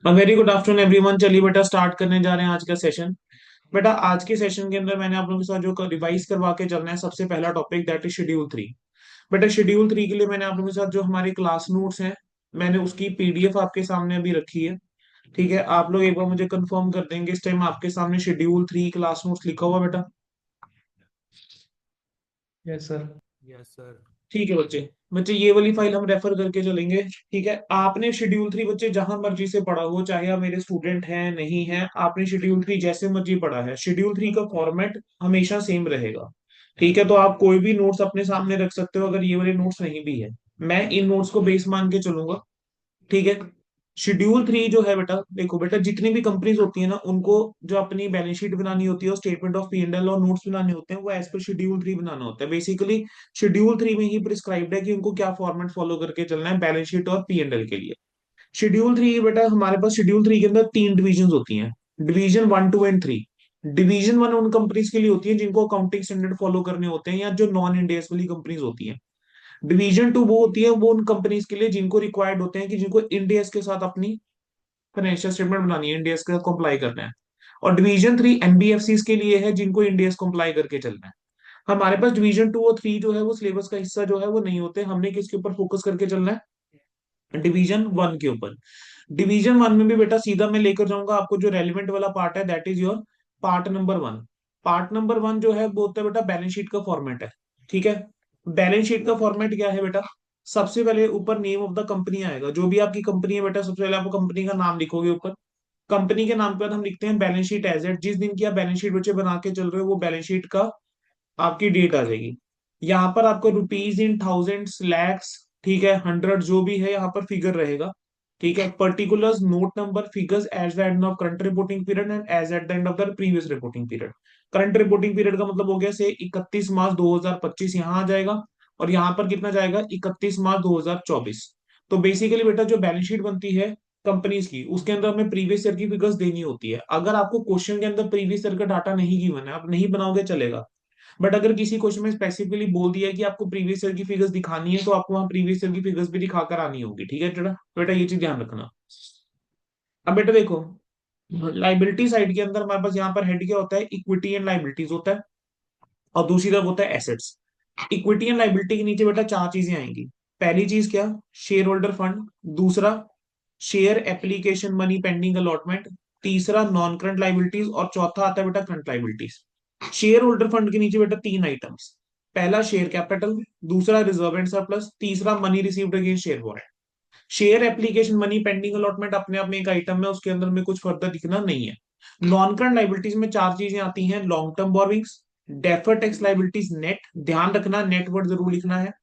Very good afternoon everyone. चलिए बेटा start करने जा रहे हैं आज का सेशन। बेटा आज के सेशन के अंदर मैंने आप लोगों के साथ जो रिवाइज करवा के चलना है, सबसे पहला टॉपिक दैट इज शेड्यूल 3। बेटा शेड्यूल 3 के लिए मैंने आप लोगों के साथ जो हमारे क्लास नोट्स हैं, मैंने उसकी पीडीएफ आपके सामने अभी रखी है। ठीक है, आप लोग एक बार मुझे कंफर्म कर देंगे इस टाइम आपके सामने शेड्यूल 3 क्लास नोट्स लिखा हुआ बेटा? Yes sir. Yes sir. ठीक है बच्चे। बच्चे ये वाली फाइल हम रेफर करके चलेंगे। ठीक है, आपने शेड्यूल 3 बच्चे जहां मर्जी से पढ़ा हो, चाहे आप मेरे स्टूडेंट हैं नहीं हैं, आपने शेड्यूल 3 जैसे मर्जी पढ़ा है, शेड्यूल 3 का फॉर्मेट हमेशा सेम रहेगा। ठीक है, तो आप कोई भी नोट्स अपने सामने रख सकते हो अगर ये वाले नोट्स नहीं भी है। मैं इन नोट्स को बेस मान के चलूंगा। ठीक है। शेड्यूल 3 जो है बेटा, देखो बेटा, जितनी भी कंपनीज होती है ना, उनको जो अपनी बैलेंस शीट बनानी होती है और स्टेटमेंट ऑफ P&L और नोट्स बनाने होते हैं, वो एज पर शेड्यूल 3 बनाना होता है। बेसिकली शेड्यूल 3 में ही प्रिस्क्राइब्ड है कि उनको क्या फॉर्मेट फॉलो करके चलना है बैलेंस शीट और P&L के लिए। शेड्यूल 3 बेटा, हमारे पास शेड्यूल 3 के अंदर 3 डिविजन होती हैं। Division 1, 2 and 3। डिवीजन 1 उन कंपनीज के लिए होती है जिनको अकाउंटिंग स्टैंडर्ड फॉलो करने होते हैं, या जो नॉन इंडियस वाली कंपनीज होती हैं। डिवीजन 2 वो होती है, वो उन कंपनीज के लिए जिनको रिक्वायर्ड होते हैं कि जिनको इंडियस के साथ अपनी फाइनेंशियल स्टेटमेंट बनानी है, इंडियस का कंप्लाई करना है। और डिवीजन 3 एनबीएफसी के लिए है जिनको इंडियस कंप्लाई करके चलना है। हमारे पास डिवीजन 2 और 3 जो है वो सिलेबस का हिस्सा जो है वो नहीं होते। हमने किसके ऊपर फोकस करके चलना है? डिवीजन 1 के ऊपर। डिवीजन 1 में भी बेटा सीधा मैं लेकर जाऊंगा आपको, जो रेलिवेंट वाला पार्ट है that is your part number 1। Part number 1 जो है वो होता है बेटा बैलेंस शीट का फॉर्मेट है। ठीक है। बैलेंस शीट का फॉर्मेट क्या है बेटा? सबसे पहले ऊपर नेम ऑफ द कंपनी आएगा, जो भी आपकी कंपनी है बेटा, सबसे पहले आपको कंपनी का नाम लिखोगे ऊपर। कंपनी के नाम के बाद हम लिखते हैं बैलेंस शीट एज एट। जिस दिन की आप बैलेंस शीट बच्चे बना के चल रहे हो, वो बैलेंस शीट का आपकी डेट आ जाएगी। यहाँ पर आपको रुपीज इन थाउजेंड्स, लैक्स, ठीक है, हंड्रेड, जो भी है यहाँ पर फिगर रहेगा। ठीक है। Particulars, note number, figures as the end of current reporting period and as at the end of the previous reporting period. Current reporting period का मतलब हो गया से 31 मार्च 2025 यहाँ आ जाएगा। और यहाँ पर कितना जाएगा? 31 मार्च 2024। तो बेसिकली बेटा जो बैलेंस शीट बनती है कंपनीज की, उसके अंदर हमें प्रीवियस ईयर की फिगर्स देनी होती है। अगर आपको क्वेश्चन के अंदर प्रीवियस ईयर का डाटा नहीं गिवन है, आप नहीं बनाओगे चलेगा। बट अगर किसी क्वेश्चन में स्पेसिफिकली बोल दिया है कि आपको प्रीवियस ईयर की फिगर्स दिखानी है, तो आपको वहां प्रीवियस ईयर की फिगर्स भी दिखाकर आनी होगी। ठीक है बेटा, बेटा ये चीज ध्यान रखना। अब बेटा देखो, लाइबिलिटी साइड के अंदर हमारे पास यहाँ पर हेड क्या होता है? इक्विटी एंड लाइबिलिटीज होता है। और दूसरी तरफ होता है एसेट्स। इक्विटी एंड लाइबिलिटी के नीचे बेटा चार चीजें आएंगी। पहली चीज क्या? Shareholder fund. दूसरा, share application money pending allotment. तीसरा, नॉन करंट लाइबिलिटीज। और चौथा आता है बेटा current liabilities. Shareholder fund के नीचे बेटा तीन आइटम्स। पहला शेयर कैपिटल, दूसरा रिजर्व एंड सरप्लस, तीसरा money received against share warrant. Share application money pending allotment अपने आप में एक आइटम है, उसके अंदर में कुछ फर्दर दिखना नहीं है। नॉन करंट लाइबिलिटीज में चार चीजें आती हैं। Long term borrowings, defer tax liabilities net, ध्यान रखना नेट वर्ड जरूर लिखना है,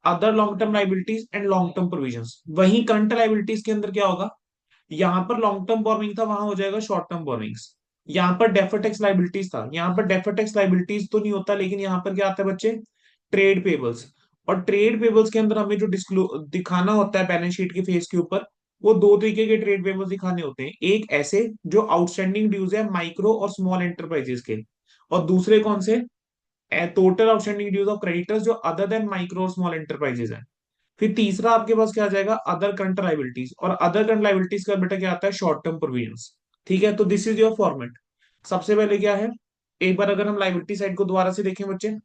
other long term liabilities and long term provisions. वहीं करंट लाइबिलिटीज के अंदर क्या होगा? यहाँ पर लॉन्ग टर्म बोरोइंग था, वहां हो जाएगा शॉर्ट टर्म बोरोइंग्स। यहाँ पर डेफर टैक्स लाइबिलिटीज था, यहाँ पर डेफर टैक्स लाइबिलिटीज तो नहीं होता, लेकिन यहाँ पर क्या आता है बच्चे? Trade payables. और ट्रेड पेबल्स के अंदर हमें जो डिस्क्लो दिखाना होता है बैलेंस शीट के फेस के ऊपर, वो दो तरीके के ट्रेड पेबल्स दिखाने होते हैं। एक ऐसे जो आउटस्टैंडिंग ड्यूज है माइक्रो और स्मॉल एंटरप्राइजेस के, और दूसरे कौन से? Total outstanding dues of creditors जो अदर देन माइक्रो और स्मॉल एंटरप्राइजेस है। फिर तीसरा आपके पास क्या आ जाएगा? Other current liabilities. और अदर करंट लाइबिलिटीज का बेटा क्या आता है? Short term provisions. ठीक है, तो दिस इज योर फॉर्मेट। सबसे पहले क्या है? एक बार अगर हम लाइबिलिटी साइड को दोबारा से देखें बच्चे,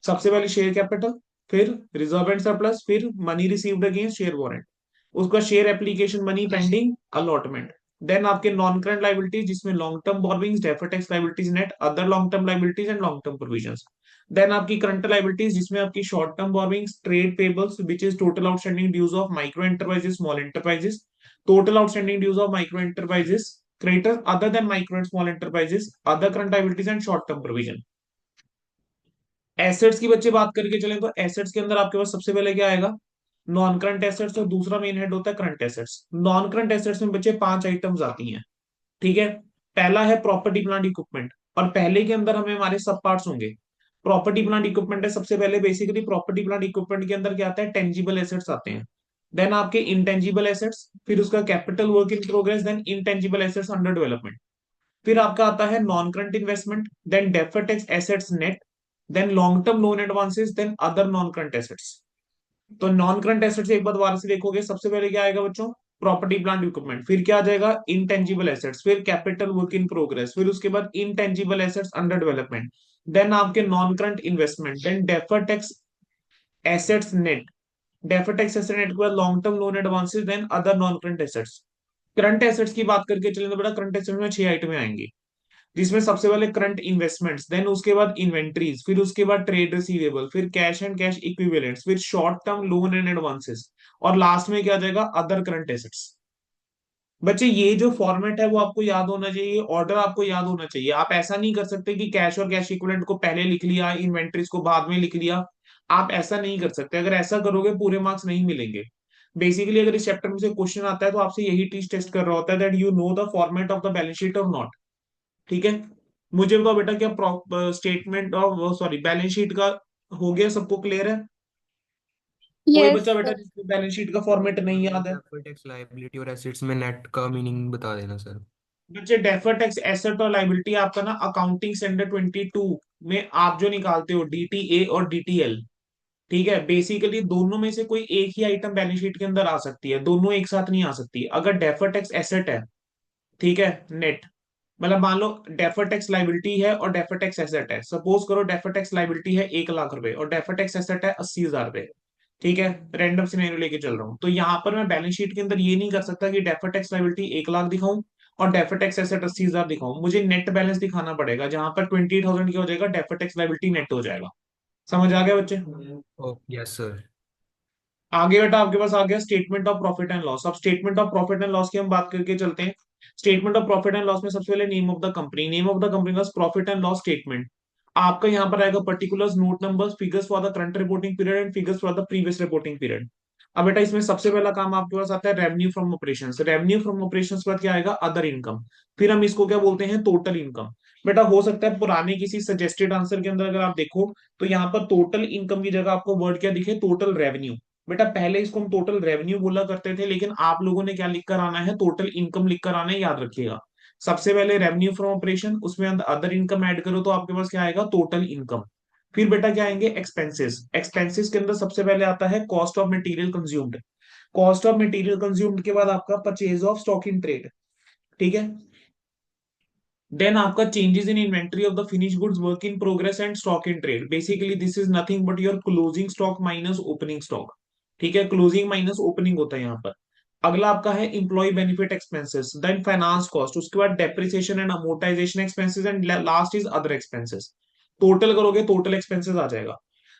सबसे पहले शेयर कैपिटल, फिर रिजर्व एंड सरप्लस, फिर money received against share warrant, उसका share application money pending allotment. Then आपके नॉन करंट लाइबिलिटीज जिसमें long term borrowings, defer tax liabilities net, other long term liabilities and long term provisions. Then आपकी current liabilities जिसमें आपकी short term borrowings, trade payables which is total outstanding dues of micro enterprises, small enterprises, total outstanding dues of micro enterprises, creditors other than micro and small enterprises, other current liabilities and short term provision. Assets की बच्चे बात करके चले तो assets के अंदर आपके पास सबसे पहले क्या आएगा? नॉन करंट एसेट्स, और दूसरा मेन हेड होता है current assets. Non current assets में बच्चे पांच आइटम्स आती हैं। ठीक है। पहला है प्रॉपर्टी प्लांट इक्विपमेंट, और पहले के अंदर हमें हमारे सब पार्ट्स होंगे। प्रॉपर्टी प्लांट इक्विपमेंट है सबसे पहले। बेसिकली प्रॉपर्टी प्लांट इक्विपमेंट के अंदर क्या आता है? टेंजिबल एसेट्स आते हैं। देन आपके इंटेंजिबल एसेट्स, फिर उसका capital work in progress, then intangible assets under development. फिर आपका आता है non current investment, then deferred tax assets net, then long term loan advances, then other non current assets. तो नॉन करंट एसेट्स एक बार दोबारा से देखोगे, सबसे पहले क्या आएगा बच्चों, प्रॉपर्टी प्लांट इक्विपमेंट, फिर क्या आ जाएगा, इंटेंजिबल एसेट्स, फिर कैपिटल वर्क इन प्रोग्रेस, फिर उसके बाद intangible assets under development, then आपके non current investment, then deferred tax assets net, deferred tax asset net के बाद long term loan advances, then other non current assets. Current assets की बात करके चलें तो बेटा करंट एसेट्स में 6 आइटमें आएंगी, जिसमें सबसे पहले करंट इन्वेस्टमेंट्स, देन उसके बाद इन्वेंट्रीज, फिर उसके बाद ट्रेड रिसीवेबल, फिर कैश एंड कैश इक्विवेलेंट्स, फिर short term loan and advances, और लास्ट में क्या आ जाएगा, अदर करंट एसेट्स। बच्चे ये जो फॉर्मेट है वो आपको याद होना चाहिए, ऑर्डर आपको याद होना चाहिए। आप ऐसा नहीं कर सकते कि कैश और कैश इक्विवेलेंट को पहले लिख लिया, इन्वेंट्रीज को बाद में लिख लिया। आप ऐसा नहीं कर सकते, अगर ऐसा करोगे पूरे मार्क्स नहीं मिलेंगे। बेसिकली अगर इस चैप्टर में से क्वेश्चन आता है तो आपसे यही टीच टेस्ट कर रहा होता है, that you know the format of the balance sheet और नॉट। ठीक है, मुझे बताओ बेटा, क्या statement of sorry balance sheet का हो गया, सबको क्लियर है? कोई यस बच्चा बेटा सर। जिसको बैलेंस शीट का फॉर्मेट नहीं मुझे याद है? डेफर्ड टैक्स लायबिलिटी और एसेट्स में नेट का मीनिंग बता देना सर। बच्चे डेफर्ड टैक्स एसेट और लाइबिलिटी आपका ना अकाउंटिंग स्टैंडर्ड 22 में आप जो निकालते हो, डीटीए और डीटीएल, ठीक है, बेसिकली दोनों में से कोई एक ही आइटम बैलेंस शीट के अंदर आ सकती है, दोनों एक साथ नहीं आ सकती। अगर डेफर्ड टैक्स एसेट है, ठीक है, नेट, मतलब मान लो डेफर्ड टैक्स लाइबिलिटी है और डेफर्ड टैक्स एसेट है, सपोज करो डेफर्ड टैक्स लाइबिलिटी है 1 लाख रुपए और डेफर्ड टैक्स एसेट है 80 हजार रुपए, ठीक है, रैंडम सिनेरियो लेके चल रहा हूँ। तो यहाँ पर मैं बैलेंस शीट के अंदर ये नहीं कर सकता कि डेफर्ड टैक्स लाइबिलिटी 1 लाख दिखाऊं और डेफर्ड टैक्स एसेट 80 हजार दिखाऊं, मुझे नेट बैलेंस दिखाना पड़ेगा, जहां पर 28,000 क्या हो जाएगा, डेफर्ड टैक्स लाइबिलिटी नेट हो जाएगा। समझ आ गया बच्चे? Oh yes sir. आगे बेटा आपके पास आ गया statement of profit and loss. अब statement of profit and loss की हम बात करके चलते हैं। Statement of profit and loss में सबसे पहले name of the company, name of the company का प्रॉफिट एंड लॉस स्टेटमेंट। आपका यहाँ पर आएगा particulars, note numbers, figures for the current reporting period and figures for the previous reporting period. अब बेटा इसमें सबसे पहला काम आपके पास आता है revenue from operations. Revenue from operations के बाद क्या आएगा, अदर इनकम, फिर हम इसको क्या बोलते हैं, टोटल इनकम। बेटा हो सकता है पुराने किसी सजेस्टेड आंसर के अंदर अगर आप देखो तो यहाँ पर टोटल इनकम की जगह आपको वर्ड क्या दिखे, टोटल रेवेन्यू। बेटा पहले इसको हम टोटल रेवेन्यू बोला करते थे, लेकिन आप लोगों ने क्या लिख कर आना है, टोटल इनकम लिख कर आना है, याद रखिएगा। सबसे पहले रेवेन्यू फ्रॉम ऑपरेशन, उसमें अदर इनकम ऐड करो तो आपके पास क्या आएगा, टोटल इनकम। फिर बेटा क्या आएंगे, एक्सपेंसेस। एक्सपेंसेस के अंदर सबसे पहले आता है cost of material consumed. Cost of material consumed के बाद आपका purchase of stock in trade, ठीक है। देन आपका changes in inventory of the finish goods, work in progress and stock in trade. Basically this is nothing but your closing stock minus opening stock, ठीक है, closing minus opening होता है यहाँ पर। अगला आपका है employee benefit expenses, then finance cost, उसके बाद depreciation and amortisation expenses, and last is other expenses. Total करोगे टोटल एक्सपेंसेस आ जाएगा।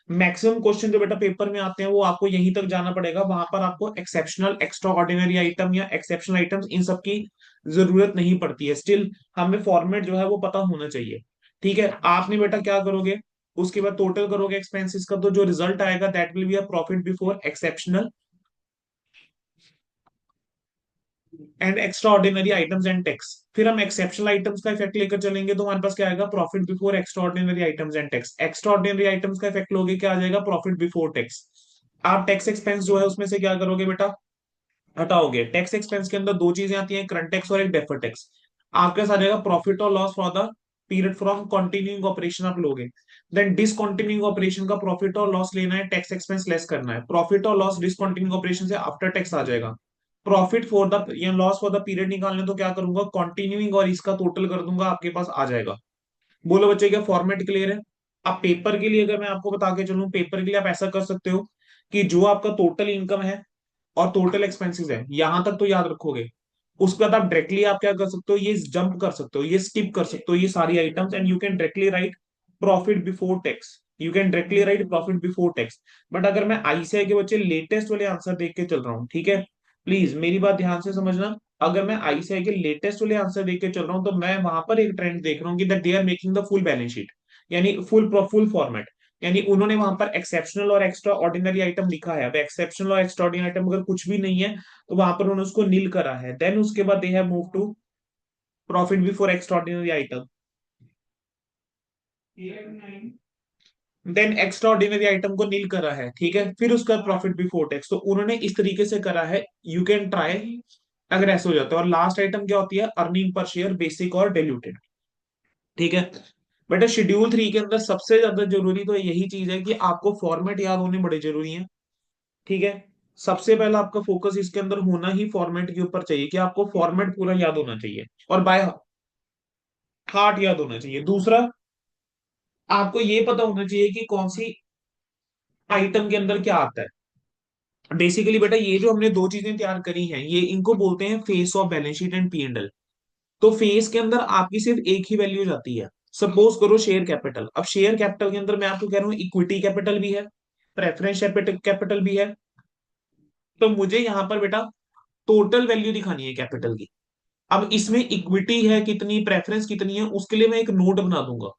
मैक्सिमम क्वेश्चन जो बेटा पेपर में आते हैं वो आपको यहीं तक जाना पड़ेगा, वहां पर आपको एक्सेप्शनल एक्स्ट्रा ऑर्डिनरी आइटम या एक्सेप्शनल आइटम्स इन सब की जरूरत नहीं पड़ती है। स्टिल हमें फॉर्मेट जो है वो पता होना चाहिए। ठीक है, आपने बेटा क्या करोगे, उसके बाद टोटल करोगे एक्सपेंसेस का, तो जो रिजल्ट आएगा that will be a profit before exceptional and extra ordinary items and tax. फिर हम एक्सेप्शनल आइटम्स का इफेक्ट लेकर चलेंगे तो हमारे पास क्या आएगा, profit before extra ordinary items and tax. Extra ordinary items का इफेक्ट लोगे क्या आ जाएगा, प्रॉफिट बिफोर टैक्स। आप टैक्स एक्सपेंस जो है उसमें से क्या करोगे बेटा, हटाओगे। टैक्स एक्सपेंस के अंदर दो चीजें आती हैं, करंट टैक्स और एक डेफर्ड टैक्स। आपके पास आ जाएगा प्रॉफिट और loss for the period from continuing operation आप लोगे। देन डिसकंटिन्यूइंग ऑपरेशन का प्रॉफिट और लॉस लेना है, टैक्स एक्सपेंस लेस करना है। प्रॉफिट और लॉस डिसकंटिन्यूइंग ऑपरेशन से आफ्टर टैक्स आ जाएगा। प्रॉफिट फॉर द या लॉस फॉर द पीरियड निकालने तो क्या करूंगा, कंटिन्यूइंग और इसका टोटल कर दूंगा, आपके पास आ जाएगा। बोलो बच्चे क्या फॉर्मेट क्लियर है? अब पेपर के लिए अगर मैं आपको बता के चलूं, पेपर के लिए आप ऐसा कर सकते हो कि जो आपका टोटल इनकम है और टोटल एक्सपेंसेस है, यहां तक तो याद रखोगे। उसके बाद आप डायरेक्टली आप क्या कर सकते हो, ये जंप कर सकते हो, ये स्किप कर सकते हो ये सारी items, and you can directly right profit before tax. You can directly right profit before tax. But अगर मैं आईसीआई के बच्चे लेटेस्ट वाले आंसर देख के चल रहा हूँ, ठीक है, प्लीज मेरी बात ध्यान से समझना। अगर मैं आईसीआई के लेटेस्ट वाले आंसर देख के चल रहा हूँ तो मैं वहां पर एक ट्रेंड देख रहा हूँ कि that they are making the full balance sheet, यानी फुल फॉर्मेट। यानी उन्होंने वहां पर एक्सेप्शनल और एक्स्ट्रा ऑर्डिनरी आइटम लिखा है। अब एक्सेप्शनल और एक्स्ट्रा ऑर्डिनरी आइटम अगर कुछ भी नहीं है तो वहां पर उन्होंने उसको नील करा है। देन उसके बाद they have move to profit before extra ordinary item, then extra ordinary item को नील करा है, ठीक है, फिर उसका प्रॉफिट बिफोर टैक्स। तो उन्होंने इस तरीके से करा है, यू कैन ट्राई अगर ऐसा हो जाता है। और लास्ट आइटम क्या होती है, अर्निंग पर शेयर बेसिक और डिल्यूटेड, ठीक है। बेटा शेड्यूल 3 के अंदर सबसे ज्यादा जरूरी तो यही चीज है कि आपको फॉर्मेट याद होने बड़े जरूरी है, ठीक है। सबसे पहला आपका फोकस इसके अंदर होना ही फॉर्मेट के ऊपर चाहिए, कि आपको फॉर्मेट पूरा याद होना चाहिए और बाय हार्ट याद होना चाहिए। दूसरा, आपको ये पता होना चाहिए कि कौन सी आइटम के अंदर क्या आता है। बेसिकली बेटा ये जो हमने दो चीजें तैयार करी हैं, ये इनको बोलते हैं face of balance sheet and P and L. तो फेस के अंदर आपकी सिर्फ एक ही वैल्यू जाती है। सपोज करो शेयर कैपिटल। अब शेयर कैपिटल के अंदर मैं आपको कह रहा हूँ इक्विटी कैपिटल भी है, प्रेफरेंस कैपिटल भी है। तो मुझे यहाँ पर बेटा टोटल वैल्यू दिखानी है कैपिटल की। अब इसमें इक्विटी है कितनी, प्रेफरेंस कितनी है, उसके लिए मैं एक नोट बना दूंगा।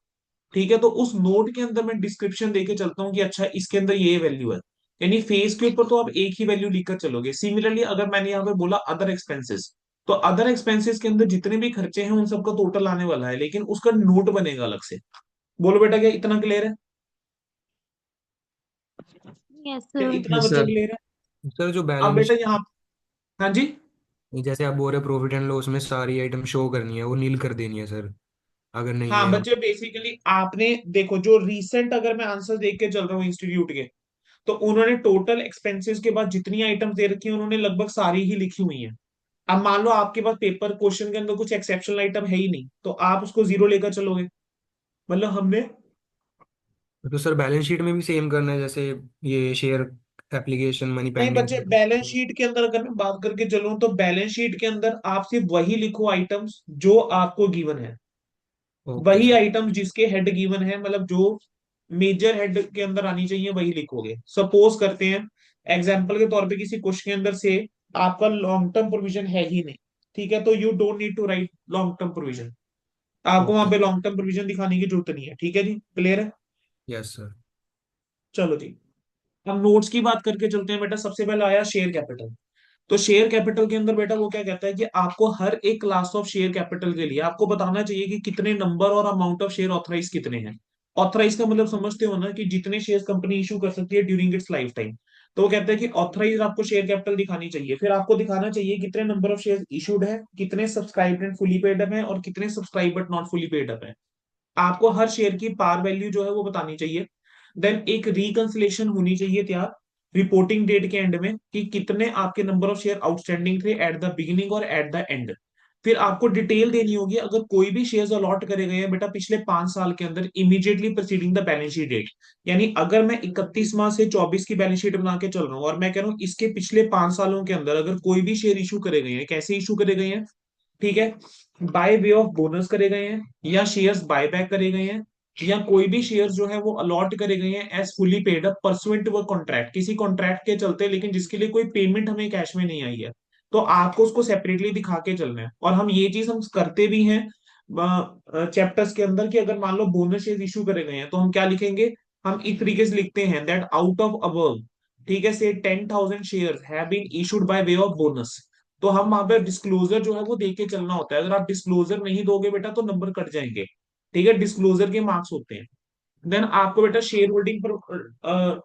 ठीक है, तो उस नोट के अंदर मैं डिस्क्रिप्शन देके चलता हूँ कि अच्छा इसके अंदर ये वैल्यू है। यानी फेस के ऊपर तो आप एक ही वैल्यू लिखकर चलोगे। सिमिलरली अगर मैंने यहाँ पे बोला अदर एक्सपेंसेस, तो अदर एक्सपेंसेस के अंदर जितने भी खर्चे हैं उन सबका टोटल आने वाला है, लेकिन उसका नोट बनेगा अलग से। बोलो बेटा क्या इतना क्लियर है? यस क्या सर। इतना यस बच्चों सर। क्लियर है? सर जो अब बैलेंस, बेटा यहाँ, हाँ जी। जैसे आप बोल रहे प्रॉफिट एंड लॉस में सारी आइटम शो करनी है, वो नील कर देनी है सर, अगर नहीं हाँ है हम। बच्चे बेसिकली आपने देखो जो रीसेंट अगर मैं आंसर देख के चल रहा हूँ इंस्टीट्यूट के, तो उन्होंने टोटल एक्सपेंसेस के बाद जितनी आइटम्स दे रखी है उन्होंने लगभग सारी ही लिखी हुई हैं। अब मान लो आपके पास पेपर क्वेश्चन के अंदर कुछ एक्सेप्शनल आइटम है ही नहीं, तो आप उसको जीरो लेकर चलोगे। मतलब हमने, तो सर बैलेंस शीट में भी सेम करना है, जैसे ये शेयर एप्लीकेशन मनी नहीं पेंडिंग। बच्चे बैलेंस शीट के अंदर अगर मैं बात करके चलूं तो बैलेंस शीट के अंदर आप सिर्फ वही लिखो आइटम्स जो आपको गिवन है। ओके वही सर। आइटम्स जिसके हेड गिवन है, मतलब जो मेजर हेड के अंदर आनी चाहिए वही लिखोगे। सपोज करते हैं एग्जाम्पल के तौर पे किसी क्वेश्चन के अंदर से आपका लॉन्ग टर्म प्रोविजन है ही नहीं, ठीक है, तो you don't need to write long term provision. आपको वहां ओके। पे लॉन्ग टर्म प्रोविजन दिखाने की जरूरत नहीं है। ठीक है जी, क्लियर है? Yes sir. चलो जी, हम नोट्स की बात करके चलते हैं बेटा। सबसे पहले आया शेयर कैपिटल। तो शेयर कैपिटल के अंदर बेटा वो क्या कहता है कि आपको हर एक क्लास ऑफ शेयर कैपिटल के लिए आपको बताना चाहिए कि कितने नंबर और अमाउंट ऑफ शेयर ऑथराइज कितने हैं। ऑथराइज का मतलब समझते हो ना, कि जितने शेयर कंपनी इशू कर सकती है ड्यूरिंग इट्स लाइफ टाइम। तो वो कहता है कि ऑथराइज आपको शेयर कैपिटल दिखानी चाहिए, फिर आपको दिखाना चाहिए कितने नंबर ऑफ शेयर इशूड है, कितने subscribed and fully paid up है, और कितने subscribe but not fully paid up है। आपको हर शेयर की पार वैल्यू जो है वो बतानी चाहिए। देन एक रिकंसिलेशन होनी चाहिए तैयार रिपोर्टिंग डेट के एंड में, कि कितने आपके नंबर ऑफ शेयर आउटस्टैंडिंग थे एट द बिगिनिंग और एट द एंड। फिर आपको डिटेल देनी होगी अगर कोई भी शेयर्स अलॉट करे गए हैं बेटा पिछले 5 साल के अंदर, immediately preceding the balance sheet date. यानी अगर मैं 31 मार्च से 24 की बैलेंस शीट बना के चल रहा हूँ और मैं कह रहा हूँ इसके पिछले 5 सालों के अंदर अगर कोई भी शेयर इशू करे गए हैं, कैसे इशू करे गए हैं, ठीक है, बाय वे ऑफ बोनस करे गए हैं, या शेयर्स बायबैक करे गए हैं, या कोई भी शेयर्स जो है वो अलॉट करे गए हैं as fully paid up pursuant to a contract, किसी कॉन्ट्रैक्ट के चलते लेकिन जिसके लिए कोई पेमेंट हमें कैश में नहीं आई है, तो आपको उसको सेपरेटली दिखा के चलना है। और हम ये चीज हम करते भी हैं चैप्टर्स के अंदर, कि अगर मान लो बोनस शेयर इशू करे गए हैं तो हम क्या लिखेंगे, हम इस तरीके से लिखते हैं दैट आउट ऑफ अबव, ठीक है, से 10,000 share have been issued by way of bonus. तो हम वहां पे डिस्क्लोजर जो है वो देके चलना होता है। अगर आप डिस्क्लोजर नहीं दोगे बेटा तो नंबर कट जाएंगे। ठीक है, डिस्क्लोजर के मार्क्स होते हैं। देन आपको बेटा शेयर होल्डिंग पर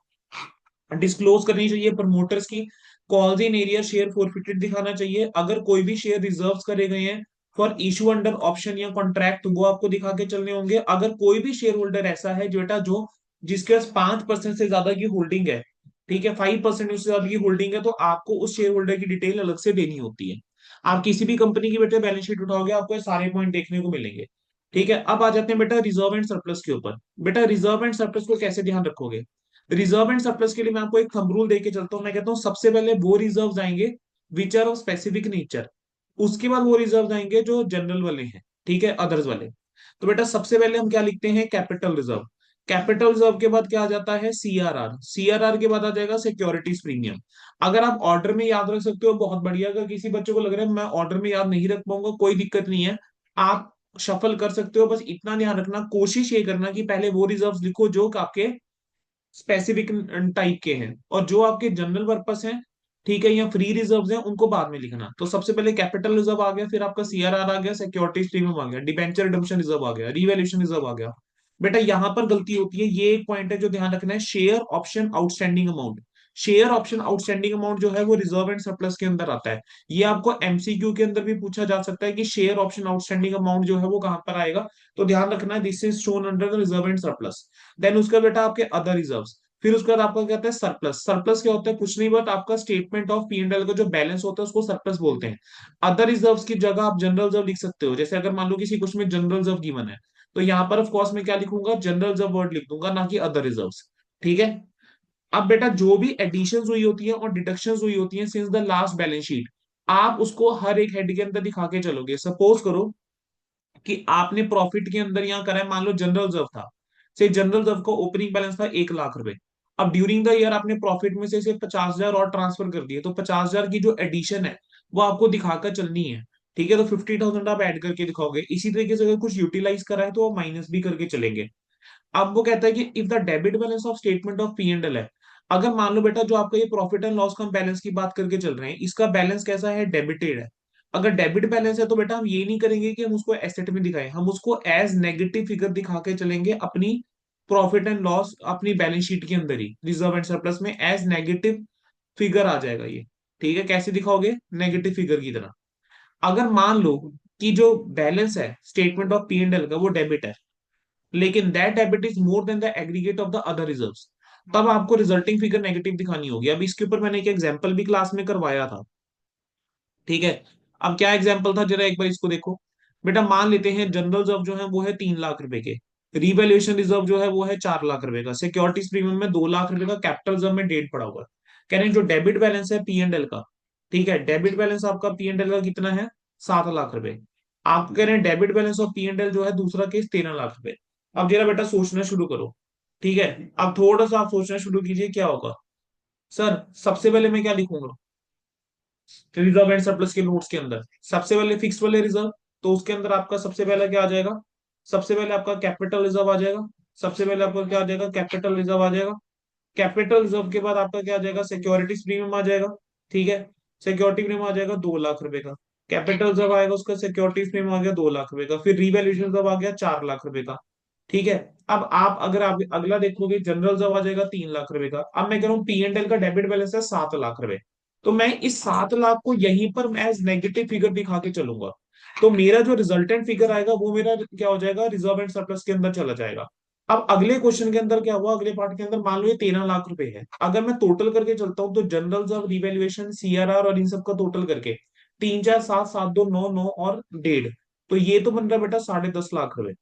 डिस्क्लोज करनी चाहिए प्रमोटर्स की। Calls in area share forfeited दिखाना चाहिए। अगर कोई भी शेयर रिजर्व करे गए हैं फॉर इशू अंडर ऑप्शन या कॉन्ट्रैक्ट, वो आपको दिखा के चलने होंगे। अगर कोई भी शेयर होल्डर ऐसा है जो बेटा जो जिसके पास 5% से ज्यादा की होल्डिंग है, ठीक है, 5% उससे ज्यादा की होल्डिंग है, तो आपको उस शेयर होल्डर की डिटेल अलग से देनी होती है। आप किसी भी कंपनी की बेटे बैलेंस शीट उठाओगे आपको ये सारे पॉइंट देखने को मिलेंगे। ठीक है, अब आ जाते हैं बेटा रिजर्व एंड सरप्लस के ऊपर। बेटा रिजर्व एंड सरप्लस को कैसे ध्यान रखोगे? रिजर्व एंड सरप्लस के लिए मैं आपको एक थंब रूल देके चलता हूँ। मैं कहता हूँ सबसे पहले वो रिजर्व आएंगे which are of specific nature, उसके बाद वो रिजर्व आएंगे जो जनरल वाले हैं, ठीक है, अदर्स वाले। तो बेटा सबसे पहले हम क्या लिखते हैं, कैपिटल रिजर्व। कैपिटल रिजर्व के बाद क्या आ जाता है, सीआरआर। सीआरआर के बाद आ जाएगा सिक्योरिटीज प्रीमियम। अगर आप ऑर्डर में याद रख सकते हो बहुत बढ़िया। अगर किसी बच्चे को लग रहा है मैं ऑर्डर में याद नहीं रख पाऊंगा, कोई दिक्कत नहीं है, आप शफल कर सकते हो। बस इतना ध्यान रखना, कोशिश ये करना कि पहले वो रिजर्व लिखो जो आपके स्पेसिफिक टाइप के हैं, और जो आपके जनरल पर्पस हैं, ठीक है, या फ्री रिजर्व्स हैं, उनको बाद में लिखना। तो सबसे पहले कैपिटल रिजर्व आ गया, फिर आपका सीआरआर आ गया, सिक्योरिटीज प्रीमियम आ गया, डिबेंचर रिडम्पशन रिजर्व आ गया, रिवैल्यूएशन रिजर्व आ गया। बेटा यहां पर गलती होती है, ये एक पॉइंट है जो ध्यान रखना है, share option outstanding amount. Share option outstanding amount जो है वो रिजर्व एंड सरप्लस के अंदर आता है। ये आपको एमसीक्यू के अंदर भी पूछा जा सकता है कि शेयर ऑप्शन आउटस्टैंडिंग अमाउंट जो है वो कहां पर आएगा। तो ध्यान रखना है this is shown under the reserve and surplus. Then उसका बेटा आपके अदर रिजर्व्स। फिर उसके बाद आपका क्या होता है सरप्लस। सरप्लस क्या होता है, कुछ नहीं बट आपका statement of P and L का जो बैलेंस होता है उसको सरप्लस बोलते हैं। अदर रिजर्व्स की जगह आप जनरल रिजर्व लिख सकते हो। जैसे अगर मान लो किसी क्वेश्चन में जनरल रिजर्व गिवन है, तो यहाँ पर ऑफ कोर्स मैं क्या लिखूंगा, जनरल रिजर्व वर्ड लिख दूंगा, ना कि अदर रिजर्व्स। ठीक है। अब बेटा जो भी एडिशन हुई होती है और डिडक्शन हुई होती है since the last balance sheet, आप उसको हर एक हेड के अंदर दिखा के चलोगे। सपोज करो कि आपने प्रॉफिट के अंदर यहाँ करा है, मान लो जनरल रिजर्व था, से जनरल रिजर्व का ओपनिंग बैलेंस था 1 लाख रुपए। अब ड्यूरिंग द ईयर आपने प्रॉफिट में से 50,000 और ट्रांसफर कर दिए, तो 50,000 की जो एडिशन है वो आपको दिखाकर चलनी है। ठीक है, तो 50,000 आप ऐड करके दिखाओगे। इसी तरीके से अगर कुछ यूटिलाइज करा है तो वो माइनस भी करके चलेंगे। अब वो कहता है कि if the debit balance of statement of P and L है, अगर मान लो बेटा जो आपका ये प्रॉफिट एंड लॉस का बैलेंस की बात करके चल रहे हैं, इसका बैलेंस कैसा है, डेबिटेड है। अगर डेबिट बैलेंस है तो बेटा हम ये नहीं करेंगे कि हम उसको एसेट में दिखाएं, हम उसको एज नेगेटिव फिगर दिखा के चलेंगे अपनी प्रॉफिट एंड लॉस अपनी बैलेंस शीट के अंदर ही, रिजर्व एंड सरप्लस में एज नेगेटिव फिगर आ जाएगा ये। ठीक है, कैसे दिखाओगे, नेगेटिव फिगर की तरह। अगर मान लो कि जो बैलेंस है statement of P and L का वो डेबिट है, लेकिन that debit is more than the aggregate of the other reserves, तब आपको रिजल्टिंग फिगर नेगेटिव दिखानी होगी। अब इसके ऊपर मैंने एक एग्जांपल भी क्लास में करवाया था। ठीक है। अब क्या एग्जांपल था, जरा एक बार इसको देखो। बेटा मान लेते हैं जनरल रिजर्व जो है वो है 3 लाख रुपए के, रिवैल्यूएशन रिजर्व जो है वो है 4 लाख रुपए का, सिक्योरिटीज प्रीमियम में 2 लाख रुपए का, कैपिटल रिजर्व में 1.5 पड़ा हुआ है। कह रहे हैं जो डेबिट बैलेंस है पी एंड एल का, ठीक है, डेबिट बैलेंस आपका पी एंड एल का कितना है, 7 लाख रुपए। आप कह रहे हैं debit balance of P and L जो है दूसरा केस 13 लाख रुपए। अब जरा बेटा सोचना शुरू करो। ठीक है, अब थोड़ा सा आप सोचना शुरू कीजिए क्या होगा। सर सबसे पहले मैं क्या लिखूंगा, रिजर्व एंड सरप्लस के नोट्स के अंदर सबसे पहले फिक्स वाले रिजर्व, तो उसके अंदर आपका सबसे पहला क्या आ जाएगा, सबसे पहले आपका कैपिटल रिजर्व आ जाएगा। सबसे पहले आपका क्या आ जाएगा, कैपिटल रिजर्व आ जाएगा। कैपिटल रिजर्व के बाद आपका क्या आ जाएगा, सिक्योरिटीज प्रीमियम आ जाएगा। ठीक है, सिक्योरिटी प्रीमियम आ जाएगा 2 लाख रुपए का। कैपिटल रिजर्व आएगा, उसका सिक्योरिटीज प्रीमियम आ गया 2 लाख रुपए का, फिर रिवैल्यूएशन रिजर्व आ गया 4 लाख रुपए का। ठीक है। अब आप अगर आप अगला देखोगे, जनरल रिजर्व आ जाएगा 3 लाख रुपए का। अब मैं कह रहा हूँ पी एंड एल का डेबिट बैलेंस है 7 लाख रुपए, तो मैं इस 7 लाख को यहीं पर एज नेगेटिव फिगर दिखा के चलूंगा। तो मेरा जो रिजल्टेंट फिगर आएगा वो मेरा क्या हो जाएगा, रिजर्व एंड सरप्लस के अंदर चला जाएगा। अब अगले क्वेश्चन के अंदर क्या हुआ, अगले पार्ट के अंदर मान लो ये 13 लाख रुपए है, अगर मैं टोटल करके चलता हूँ तो जनरल रिजर्व, रिवैल्यूएशन, सीआरआर और इन सब का टोटल करके 3 4 7 7 2 9 9 और 1.5, तो ये तो बन रहा है बेटा 10.5 लाख रुपए।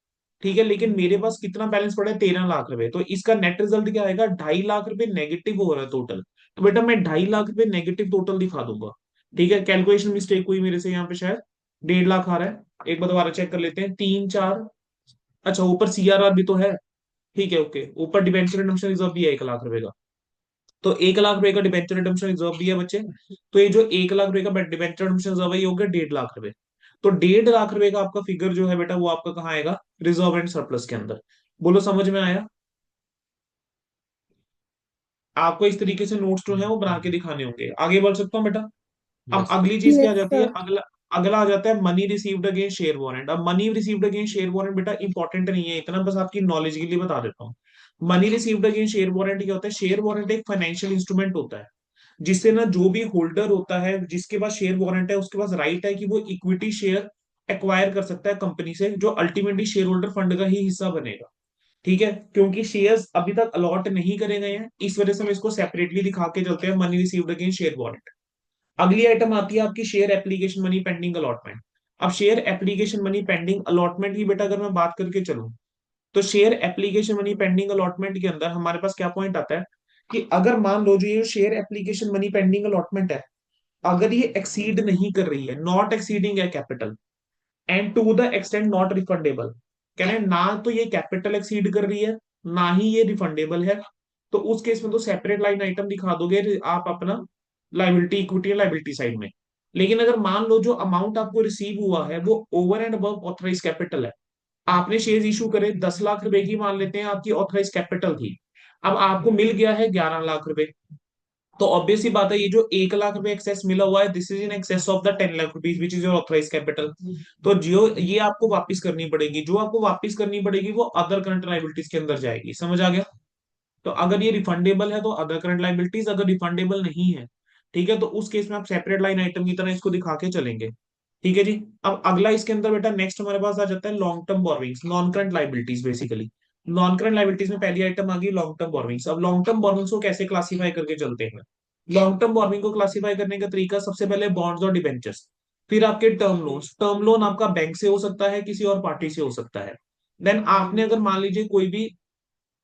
ठीक है, लेकिन मेरे पास कितना बैलेंस पड़ा है, 13 लाख रुपए, तो इसका नेट रिजल्ट क्या आएगा, 2.5 लाख रुपए नेगेटिव हो रहा है टोटल। तो बेटा मैं 2.5 लाख रुपए नेगेटिव टोटल दिखा दूंगा। ठीक है, कैलकुलेशन मिस्टेक हुई मेरे से यहाँ पे, शायद 1.5 लाख आ रहा है। एक बार दोबारा चेक कर लेते हैं, 3 4, अच्छा ऊपर सीआरआर भी तो है। ठीक है, ओके, ऊपर डिबेंचर रिडम्पशन रिजर्व भी है 1 लाख रुपए का, तो 1 लाख रुपए का डिबेंचर रिडम्पशन रिजर्व भी है बच्चे। तो ये जो 1 लाख रुपए का डिबेंचर रिडम्पशन रिजर्व है ये हो गया 1.5 लाख रुपए। तो 1.5 लाख रुपए का आपका फिगर जो है बेटा वो आपका कहाँ आएगा, रिजर्व एंड सरप्लस के अंदर। बोलो समझ में आया। आपको इस तरीके से नोट्स जो है वो बना के दिखाने होंगे। आगे बढ़ सकता हूँ बेटा। अब यस। अगली चीज क्या आ यस जाती है, सर। अगला अगला आ जाता है money received against share warrant. अब money received against share warrant बेटा इंपॉर्टेंट नहीं है इतना, बस आपकी नॉलेज के लिए बता देता हूँ। Money received against share warrant क्या होता है, शेयर वारंट एक फाइनेंशियल इंस्ट्रूमेंट होता है जिससे ना जो भी होल्डर होता है जिसके पास शेयर वारंट है उसके पास राइट है कि वो इक्विटी शेयर एक्वायर कर सकता है कंपनी से, जो अल्टीमेटली शेयर होल्डर फंड का ही हिस्सा बनेगा। ठीक है, क्योंकि शेयर्स अभी तक अलॉट नहीं करे गए हैं इस वजह से हम इसको सेपरेटली दिखा के चलते हैं, money received against share warrant. अगली आइटम आती है आपकी share application money pending allotment. अब share application money pending allotment की बेटा अगर मैं बात करके चलूं, तो share application money pending allotment के अंदर हमारे पास क्या पॉइंट आता है कि अगर मान लो जो ये share application money pending allotment है, अगर ये एक्सीड नहीं कर रही है, नॉट एक्सीडिंग है capital, and to the extent not refundable, कह रहे हैं ना तो ये कैपिटल एक्सीड कर रही है ना ही ये रिफंडेबल है, तो उस केस में तो सेपरेट लाइन आइटम दिखा दोगे आप अपना लाइबिलिटी, इक्विटी लाइबिलिटी साइड में। लेकिन अगर मान लो जो अमाउंट आपको रिसीव हुआ है वो over and above authorise capital है, आपने शेयर इशू करे 10 लाख रुपए की, मान लेते हैं आपकी ऑथराइज कैपिटल थी, अब आपको मिल गया है 11 लाख रुपए, तो ऑब्वियस ही बात है ये जो 1 लाख रुपए एक्सेस मिला हुआ है this is in excess of the 10 lakh rupees which is your authorise capital. तो जो ये आपको वापस करनी पड़ेगी, जो आपको वापस करनी पड़ेगी वो अदर करंट लाइबिलिटीज के अंदर जाएगी, समझ आ गया। तो अगर ये रिफंडेबल है तो अदर करंट लाइबिलिटीज, अगर रिफंडेबल नहीं है, ठीक है, तो उस केस में आप सेपरेट लाइन आइटम की तरह इसको दिखा के चलेंगे। ठीक है जी। अब अगला इसके अंदर बेटा नेक्स्ट हमारे पास आ जाता है long term borrowings, non current liabilities basically. Non current liabilities में पहली आइटम आ गई लॉन्ग टर्म बोरोइंग्स। अब लॉन्ग टर्म बोरोइंग्स को कैसे क्लासीफाई करके चलते हैं? लॉन्ग टर्म बोरोइंग को क्लासीफाई करने का तरीका सबसे पहले बॉन्ड्स और डिबेंचर्स, फिर आपके टर्म लोन्स। टर्म लोन आपका बैंक से हो सकता है, किसी और पार्टी से हो सकता है। देन आपने अगर मान लीजिए कोई भी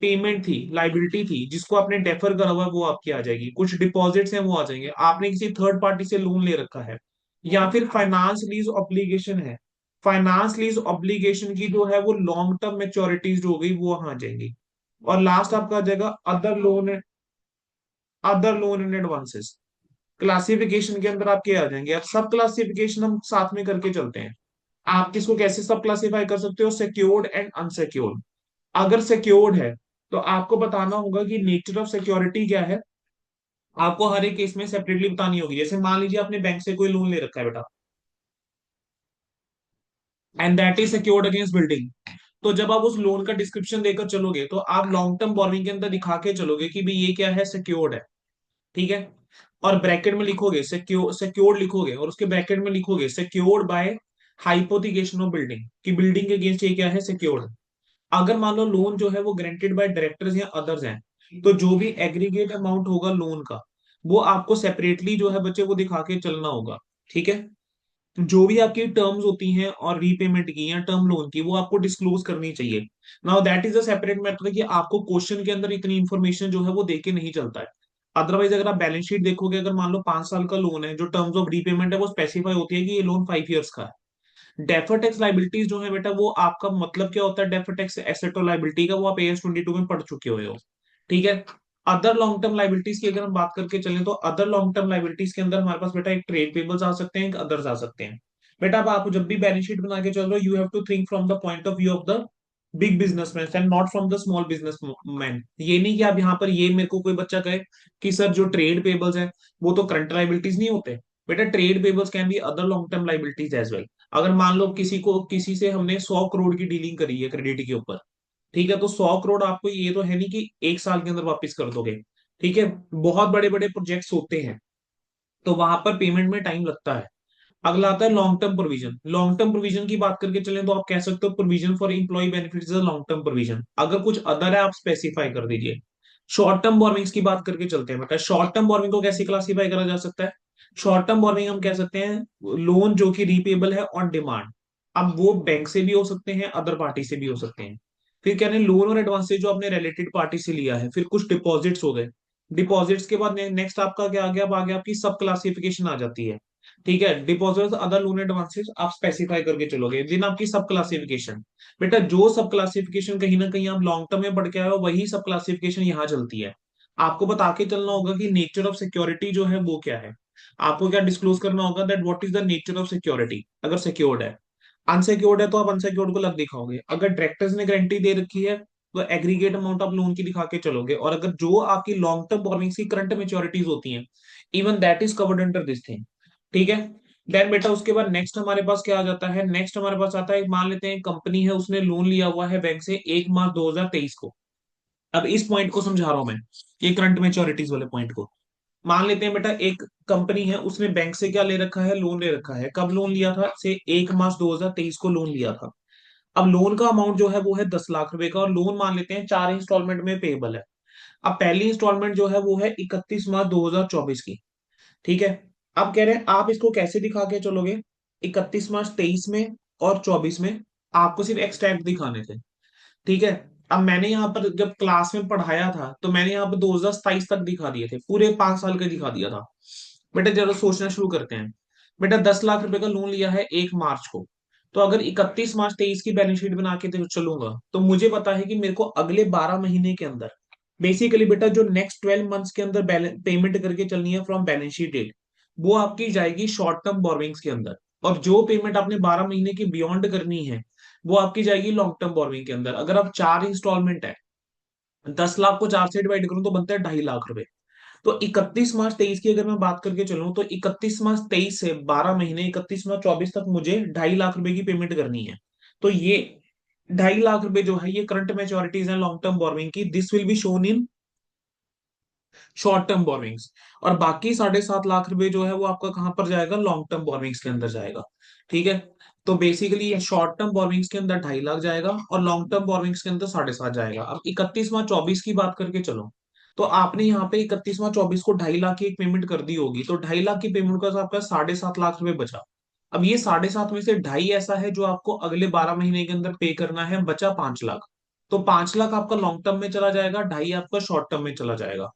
पेमेंट थी, लाइबिलिटी थी जिसको आपने डेफर करा हुआ है, वो आपकी आ जाएगी। कुछ डिपॉजिट्स हैं वो आ जाएंगे। आपने किसी थर्ड पार्टी से लोन ले रखा है, या फिर फाइनेंस लीज ऑब्लिगेशन है, फाइनेंस लीज ऑब्लिगेशन की जो है वो लॉन्ग टर्म मेच्योरिटीज जो हो गई वो वहां आ जाएंगी। और लास्ट आपका आ जाएगा other loan, other loan and advances. Classification के अंदर आपके आ जाएंगे। अब सब क्लासिफिकेशन हम साथ में करके चलते हैं। आप किसको कैसे सब क्लासिफाई कर सकते हो? Secured and unsecured. अगर सिक्योर्ड है तो आपको बताना होगा कि नेचर ऑफ सिक्योरिटी क्या है, आपको हर एक केस में सेपरेटली बतानी होगी। जैसे मान लीजिए आपने बैंक से कोई लोन ले रखा है बेटा, and that is secured against building, तो जब आप उस लोन का डिस्क्रिप्शन देकर चलोगे तो आप लॉन्ग टर्म बोरोइंग के अंदर दिखा के चलोगे कि भाई ये क्या है, सिक्योर्ड है। ठीक है। और ब्रैकेट में लिखोगे सिक्योर्ड लिखोगे, और उसके ब्रैकेट में लिखोगे secured by hypothecation of building, कि बिल्डिंग के अगेंस्ट ये क्या है, सिक्योर्ड। अगर मान लो लोन जो है वो ग्रांटेड बाय डायरेक्टर्स या अदर्स हैं, तो जो भी एग्रीगेट अमाउंट होगा लोन का, वो आपको सेपरेटली जो है बच्चे वो दिखा के चलना होगा। ठीक है। जो भी आपकी टर्म्स होती हैं और रीपेमेंट की या टर्म लोन की, वो आपको डिस्क्लोज करनी चाहिए। Now that is a separate matter, कि आपको क्वेश्चन के अंदर इतनी इंफॉर्मेशन जो है वो देके नहीं चलता है। अदरवाइज अगर आप बैलेंस शीट देखोगे, अगर मान लो 5 साल का लोन है, जो टर्म्स ऑफ रीपेमेंट है वो स्पेसिफाई होती है कि ये लोन 5 ईयर्स का है। डेफर टैक्स लाइबिलिटीज जो है बेटा, वो आपका मतलब क्या होता है डेफर टैक्स एसेट और लाइबिलिटी का, वो आप AS 22 में पढ़ चुके हुए हो। ठीक है। अदर लॉन्ग टर्म लाइबिलिटीज की अगर हम बात करके चलें, तो अदर लॉन्ग टर्म लाइबिलिटीज के अंदर हमारे पास बेटा एक ट्रेड पेबल्स आ सकते हैं, एक अदर्स आ सकते हैं। बेटा अब आप जब भी बैलेंस शीट बना के चल रहे हो, you have to think from the point of view of the big businessman and not from the small businessman. ये नहीं कि आप यहाँ पर, ये मेरे को कोई बच्चा कहे कि सर जो ट्रेड पेबल्स है वो तो करंट लाइबिलिटीज नहीं होते। बेटा trade payables can be other long term liabilities as well. अगर मान लो किसी से हमने 100 करोड़ की डीलिंग करी है क्रेडिट के ऊपर, ठीक है, तो 100 करोड़ आपको ये तो है नहीं कि एक साल के अंदर वापस कर दोगे। ठीक है। बहुत बड़े बड़े प्रोजेक्ट्स होते हैं, तो वहां पर पेमेंट में टाइम लगता है। अगला आता है long term provision. Long term provision की बात करके चलें तो आप कह सकते हो provision for employee benefits long term provision. अगर कुछ अदर है आप स्पेसिफाई कर दीजिए। शॉर्ट टर्म बोरोइंग्स की बात करके चलते हैं बेटा। शॉर्ट टर्म बोरोइंग को कैसे क्लासीफाई करा जा सकता है? शॉर्ट टर्म बोरोइंग हम कह सकते हैं लोन जो कि रीपेबल है ऑन डिमांड। अब वो बैंक से भी हो सकते हैं, अदर पार्टी से भी हो सकते हैं। फिर कह रहे हैं लोन और एडवांसेज जो आपने रिलेटेड पार्टी से लिया है। फिर कुछ डिपॉजिट्स हो गए। डिपॉजिट्स के बाद नेक्स्ट आपका क्या आ गया? अब आ गया आपकी सब क्लासिफिकेशन आ जाती है। ठीक है। डिपॉजिट अदर लोन एडवांसेस आप स्पेसिफाई करके चलोगे, दिन आपकी सब क्लासिफिकेशन। बेटा जो सब क्लासिफिकेशन कहीं ना कहीं आप लॉन्ग टर्म में पढ़ के आए हो, वही सब क्लासिफिकेशन यहाँ चलती है। आपको बता के चलना होगा कि नेचर ऑफ सिक्योरिटी जो है वो क्या है। आपको क्या डिस्क्लोज करना होगा, that what is the nature of security, अगर सिक्योर्ड है। अनसिक्योर्ड है तो आप अनसिक्योर्ड को अलग दिखाओगे। अगर डायरेक्टर्स ने गारंटी दे रखी है तो एग्रीगेट अमाउंट ऑफ लोन की दिखा के चलोगे। और अगर जो आपकी लॉन्ग टर्म बोरोइंग्स की करंट मेच्योरिटीज होती हैं, even that is covered under this thing. ठीक है। देन बेटा उसके बाद नेक्स्ट हमारे पास क्या आ जाता है? नेक्स्ट हमारे पास आता है, मान लेते हैं कंपनी है, उसने लोन लिया हुआ है बैंक से 1 मार्च 2023 को। अब इस पॉइंट को समझा रहा हूं मैं, ये करंट मेच्योरिटीज वाले पॉइंट को। मान लेते हैं बेटा एक कंपनी है, उसने बैंक से क्या ले रखा है, लोन ले रखा है। कब लोन लिया था? से 1 मार्च 2023 को लोन लिया था। अब लोन का अमाउंट जो है वो है 10 लाख रुपए का, और लोन मान लेते हैं 4 इंस्टॉलमेंट में पेबल है। अब पहली इंस्टॉलमेंट जो है वो है 31 मार्च 2024 की। ठीक है। अब कह रहे हैं आप इसको कैसे दिखा के चलोगे? 31 मार्च 23 में और 24 में आपको सिर्फ एक्सट्रैक्ट दिखाने थे। ठीक है। अब मैंने यहाँ पर जब क्लास में पढ़ाया था तो मैंने यहाँ पर 2027 तक दिखा दिए थे, पूरे 5 साल का दिखा दिया था। बेटा जरा सोचना शुरू करते हैं। बेटा 10 लाख रुपए का लोन लिया है 1 मार्च को, तो अगर 31 मार्च 23 की बैलेंस शीट बना के चलूंगा, तो मुझे पता है कि मेरे को अगले 12 महीने के अंदर, बेसिकली बेटा जो नेक्स्ट 12 मंथ्स के अंदर पेमेंट करके चलनी है फ्रॉम बैलेंस शीट डेट, वो आपकी जाएगी शॉर्ट टर्म बोरोइंग्स के अंदर। और जो पेमेंट आपने 12 महीने की बियॉन्ड करनी है, वो आपकी जाएगी लॉन्ग टर्म बोरोइंग के अंदर। अगर आप 4 इंस्टॉलमेंट है, 10 लाख को 4 से डिवाइड करूं तो बनता है 2.5 लाख रुपए। तो 31 मार्च 23 की अगर मैं बात करके चलूं, तो 31 मार्च 23 से 12 महीने 31 मार्च 24 तक मुझे 2.5 लाख रुपए की पेमेंट करनी है। तो ये 2.5 लाख रुपए जो है ये करंट मेच्योरिटीज है लॉन्ग टर्म बोरोइंग की। This will be shown in short term borrowings. और बाकी 7.5 लाख रुपए जो है वो आपका कहाँ पर जाएगा, लॉन्ग टर्म बोरोइंग्स के अंदर जाएगा। ठीक है। तो बेसिकली ये शॉर्ट टर्म बोरोइंग्स के अंदर 2.5 लाख जाएगा और लॉन्ग टर्म बोरोइंग्स के अंदर 7.5 जाएगा। अब 31वां 24 की बात करके चलो, तो आपने यहाँ पे 31वां 24 को 2.5 लाख की एक पेमेंट कर दी होगी, तो 2.5 लाख की पेमेंट का तो आपका 7.5 लाख रुपए बचा। अब ये 7.5 में से ढाई ऐसा है जो आपको अगले 12 महीने के अंदर पे करना है, बचा 5 लाख। तो 5 लाख आपका लॉन्ग टर्म में चला जाएगा, ढाई आपका शॉर्ट टर्म में चला जाएगा।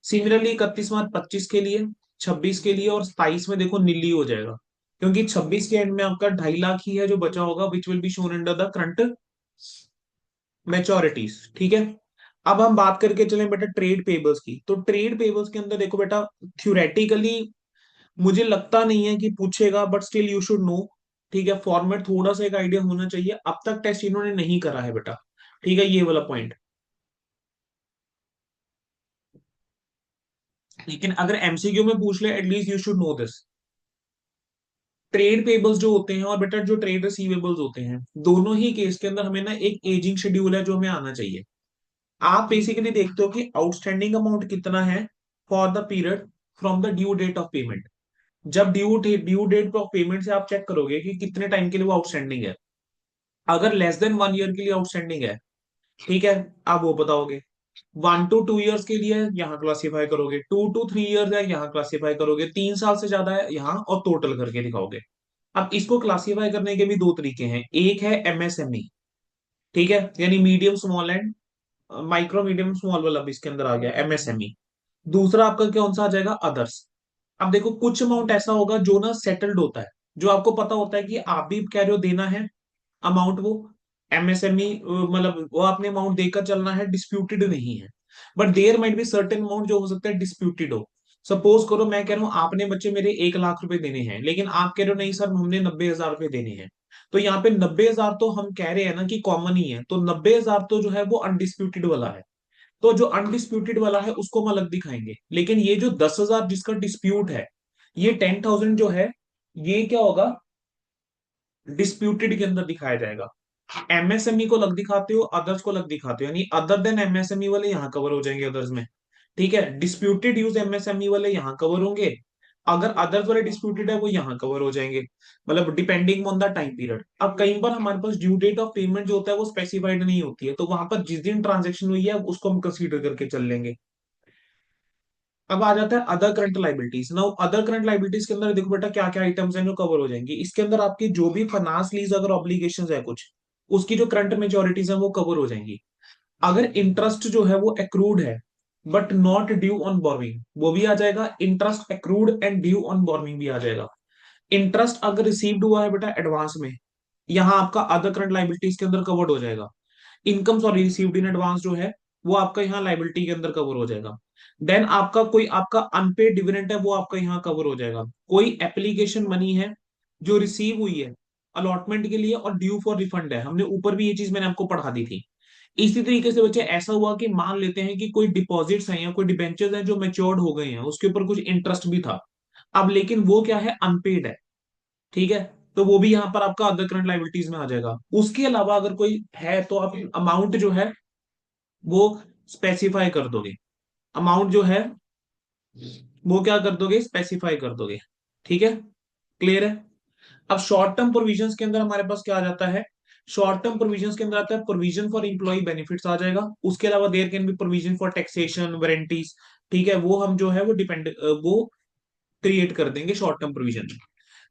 सिमिलरली 31वां 25 के लिए, 26 के लिए और 27 में देखो नीली हो जाएगा, क्योंकि 26 के एंड में आपका 2.5 लाख ही है जो बचा होगा, which will be shown under the current मैच्योरिटीज। ठीक है। अब हम बात करके चलें बेटा ट्रेड पेबल्स की, तो ट्रेड पेबल्स के अंदर देखो बेटा, थ्योरेटिकली मुझे लगता नहीं है कि पूछेगा, but still you should know. ठीक है, फॉर्मेट थोड़ा सा एक आइडिया होना चाहिए, अब तक टेस्ट इन्होंने नहीं करा है बेटा। ठीक है, ये वाला पॉइंट। लेकिन अगर एमसीक्यू में पूछ ले, at least you should know this. Trade payables जो होते हैं और बेटा जो ट्रेड रिसीवेबल्स होते हैं, दोनों ही केस के अंदर हमें ना एक एजिंग शेड्यूल है जो हमें आना चाहिए। आप बेसिकली देखते हो कि आउटस्टैंडिंग अमाउंट कितना है for the period from the due date of payment. जब ड्यू डेट ऑफ पेमेंट से आप चेक करोगे कि कितने टाइम के लिए वो आउटस्टैंडिंग है। अगर लेस देन 1 ईयर के लिए आउटस्टैंडिंग है, ठीक है, आप वो बताओगे। 1 to 2 ईयर्स के लिए यहाँ क्लासिफाई करोगे, 2 to 3 ईयर्स है यहाँ क्लासिफाई करोगे, 3 साल से ज्यादा है यहाँ, और टोटल करके दिखाओगे। अब इसको क्लासिफाई करने के भी दो तरीके हैं, एक है एमएसएमई। ठीक है, यानी medium small and micro medium small वाला भी इसके अंदर आ गया एमएसएमई। दूसरा आपका कौन सा आ जाएगा, अदर्स। अब देखो कुछ अमाउंट ऐसा होगा जो ना सेटल्ड होता है, जो आपको पता होता है कि आप भी कह रहे हो देना है अमाउंट, वो एमएसएमई मतलब वो आपने अमाउंट देकर चलना है, डिस्प्यूटेड नहीं है। But there might be certain amount जो हो सकता है डिस्प्यूटेड हो। सपोज करो मैं कह रहा हूँ आपने बच्चे मेरे 1 लाख रुपए देने हैं, लेकिन आप कह रहे हो नहीं सर हमने 90,000 रुपए देने हैं। तो यहाँ पे 90,000 तो हम कह रहे हैं ना कि कॉमन ही है, तो 90,000 तो जो है वो अनडिस्प्यूटेड वाला है। तो जो अनडिस्प्यूटेड वाला है उसको हम अलग दिखाएंगे, लेकिन ये जो 10,000 जिसका डिस्प्यूट है, ये 10,000 जो है, ये क्या होगा, डिस्प्यूटेड के अंदर दिखाया जाएगा। एमएसएमई को अलग दिखाते हो, अदर्स को अलग दिखाते हो, यानी अदर देन एमएसएमई वाले यहाँ कवर हो जाएंगे अदर्स में। ठीक है, डिस्प्यूटेड यूज एमएसएमई वाले यहाँ कवर होंगे, अगर अदर्स वाले डिस्प्यूटेड है वो यहाँ कवर हो जाएंगे, मतलब depending on the time period. अब कई बार हमारे पास ड्यू डेट ऑफ पेमेंट जो होता है वो स्पेसिफाइड नहीं होती है, तो वहां पर जिस दिन ट्रांजेक्शन हुई है उसको हम कंसीडर करके चल लेंगे। अब आ जाता है other current liabilities. Now other current liabilities के अंदर देखो बेटा क्या क्या आइटम्स हैं जो कवर हो जाएंगी, इसके अंदर आपकी जो भी फाइनेंस लीज अगर ऑब्लिगेशंस है कुछ, उसकी जो करंट मेच्योरिटीज है वो कवर हो जाएंगी। अगर इंटरेस्ट जो है वो एक्रूड है but not due on borrowing, वो भी आ जाएगा। Interest accrued and due on borrowing भी आ जाएगा। इंटरेस्ट अगर रिसीव्ड हुआ है बेटा एडवांस में, यहाँ आपका अदर करंट लाइबिलिटीज के अंदर कवर्ड हो जाएगा। Income sorry received in advance जो है वो आपका यहाँ लाइबिलिटी के अंदर कवर हो जाएगा। देन आपका कोई आपका अनपेड डिविडेंड है वो आपका यहाँ कवर हो जाएगा। कोई एप्लीकेशन मनी है जो रिसीव हुई है अलॉटमेंट के लिए और ड्यू फॉर रिफंड है, हमने ऊपर भी ये चीज मैंने आपको पढ़ा दी थी। इसी तरीके से बच्चे ऐसा हुआ कि मान लेते हैं कि कोई डिपॉजिट्स हैं या कोई डिबेंचर्स हैं जो मेच्योर्ड हो गए हैं, उसके ऊपर कुछ इंटरेस्ट भी था, अब लेकिन वो क्या है, अनपेड है। ठीक है, तो वो भी यहाँ पर आपका अदर करंट लाइबिलिटीज में आ जाएगा। उसके अलावा अगर कोई है तो आप अमाउंट जो है वो स्पेसिफाई कर दोगे, अमाउंट जो है वो क्या कर दोगे, स्पेसिफाई कर दोगे। ठीक है, क्लियर है। अब शॉर्ट टर्म प्रोविजंस के अंदर हमारे पास क्या आ जाता है, शॉर्ट टर्म प्रोविजंस के अंदर आता है प्रोविजन फॉर एम्प्लॉय बेनिफिट्स आ जाएगा। उसके अलावा there can be provision for taxation warranties. ठीक है, वो हम जो है वो डिपेंड वो क्रिएट कर देंगे शॉर्ट टर्म प्रोविजन।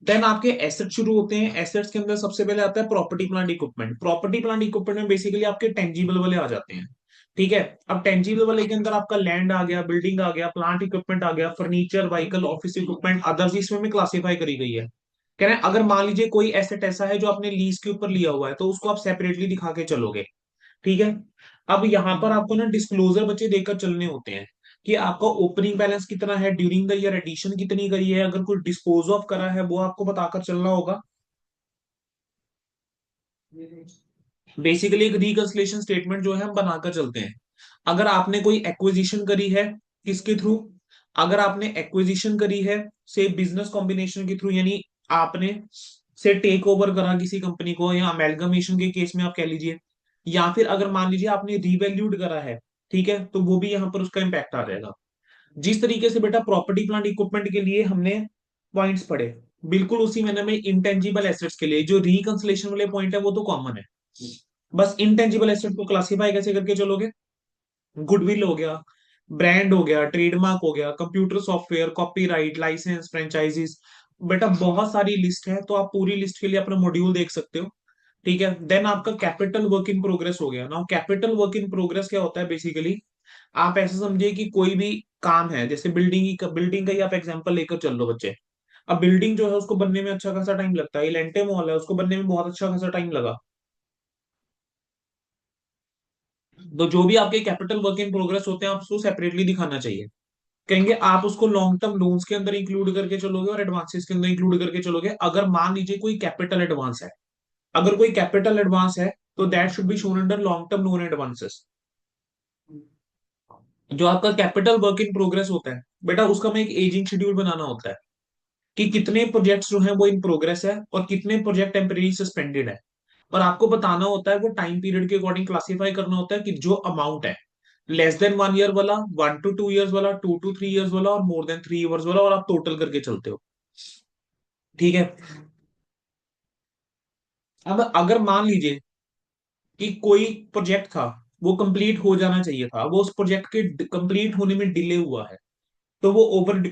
देन आपके एसेट शुरू होते हैं। एसेट्स के अंदर सबसे पहले आता है property plant equipment. Property plant equipment में बेसिकली आपके टेंजिबल वाले आ जाते हैं। ठीक है, अब टेंजिबल वाले के अंदर आपका लैंड आ गया, बिल्डिंग आ गया, प्लांट इक्विपमेंट आ गया, furniture, vehicle, office equipment, others इसमें में क्लासिफाई करी गई है। कह रहे हैं अगर मान लीजिए कोई एसेट ऐसा है जो आपने लीज के ऊपर लिया हुआ है तो उसको आप सेपरेटली दिखा के चलोगे। ठीक है, अब यहाँ पर आपको ना डिस्क्लोजर बच्चे देकर चलने होते हैं कि आपका ओपनिंग बैलेंस कितना है, ड्यूरिंग द ईयर एडिशन कितनी करी है, अगर कोई डिस्पोज ऑफ करा है वो आपको बताकर चलना होगा। बेसिकली एक रिकंसिलिएशन स्टेटमेंट जो है हम बनाकर चलते हैं। अगर आपने कोई एक्विजिशन करी है, किसके थ्रू, अगर आपने एक्विजिशन करी है से बिजनेस कॉम्बिनेशन के थ्रू, यानी आपने से टेक ओवर करा किसी कंपनी को, या अमेलगमेशन के केस में आप कह लीजिए, या फिर अगर मान लीजिए आपने रीवैल्यूड करा है, ठीक है, तो वो भी यहाँ पर उसका इम्पैक्ट आ जाएगा। जिस तरीके से बेटा प्रॉपर्टी प्लांट इक्विपमेंट के लिए हमने पॉइंट्स पढ़े, बिल्कुल उसी मैंने में इंटेंजिबल एसेट्स के लिए जो रिकंसलेशन वाले पॉइंट है वो तो कॉमन है। बस इंटेंजिबल एसेट को क्लासिफाई कैसे करके चलोगे? गुडविल हो गया, ब्रांड हो गया, ट्रेडमार्क हो गया, computer software, copyright, licence, franchises. बेटा बहुत सारी लिस्ट है, तो आप पूरी लिस्ट के लिए अपना मॉड्यूल देख सकते हो। ठीक है, देन आपका कैपिटल वर्क इन प्रोग्रेस हो गया। Now capital work in progress क्या होता है बेसिकली? आप ऐसे समझिए कि कोई भी काम है, जैसे बिल्डिंग का ही आप एग्जांपल लेकर चल लो बच्चे। अब बिल्डिंग जो है उसको बनने में अच्छा खासा टाइम लगता है, एलेंटे मॉल है उसको बनने में बहुत अच्छा खासा टाइम लगा। तो जो भी आपके कैपिटल वर्क इन प्रोग्रेस होते हैं आप उसको सेपरेटली दिखाना चाहिए। कहेंगे आप उसको लॉन्ग टर्म लोन्स के अंदर इंक्लूड करके चलोगे और एडवांसेस के अंदर इंक्लूड करके चलोगे। अगर मान लीजिए कोई कैपिटल एडवांस है, अगर कोई कैपिटल एडवांस है तो that should be shown under long term loan advances. जो आपका कैपिटल वर्क इन प्रोग्रेस होता है बेटा, उसका में एक एजिंग शेड्यूल बनाना होता है कि कितने प्रोजेक्ट्स जो है वो इन प्रोग्रेस है और कितने प्रोजेक्ट टेम्परेरी सस्पेंडेड है। और आपको बताना होता है वो टाइम पीरियड के अकॉर्डिंग क्लासिफाई करना होता है कि जो अमाउंट है लेस देन 1 ईयर वाला, 1 to 2 ईयर्स वाला, 2 to 3 ईयर्स वाला और मोर देन 3 ईयर्स वाला, और आप टोटल करके चलते हो। ठीक है। अब अगर मान लीजिए कि कोई प्रोजेक्ट था, वो कंप्लीट हो जाना चाहिए था, वो उस प्रोजेक्ट के कंप्लीट होने में डिले हुआ है, तो वो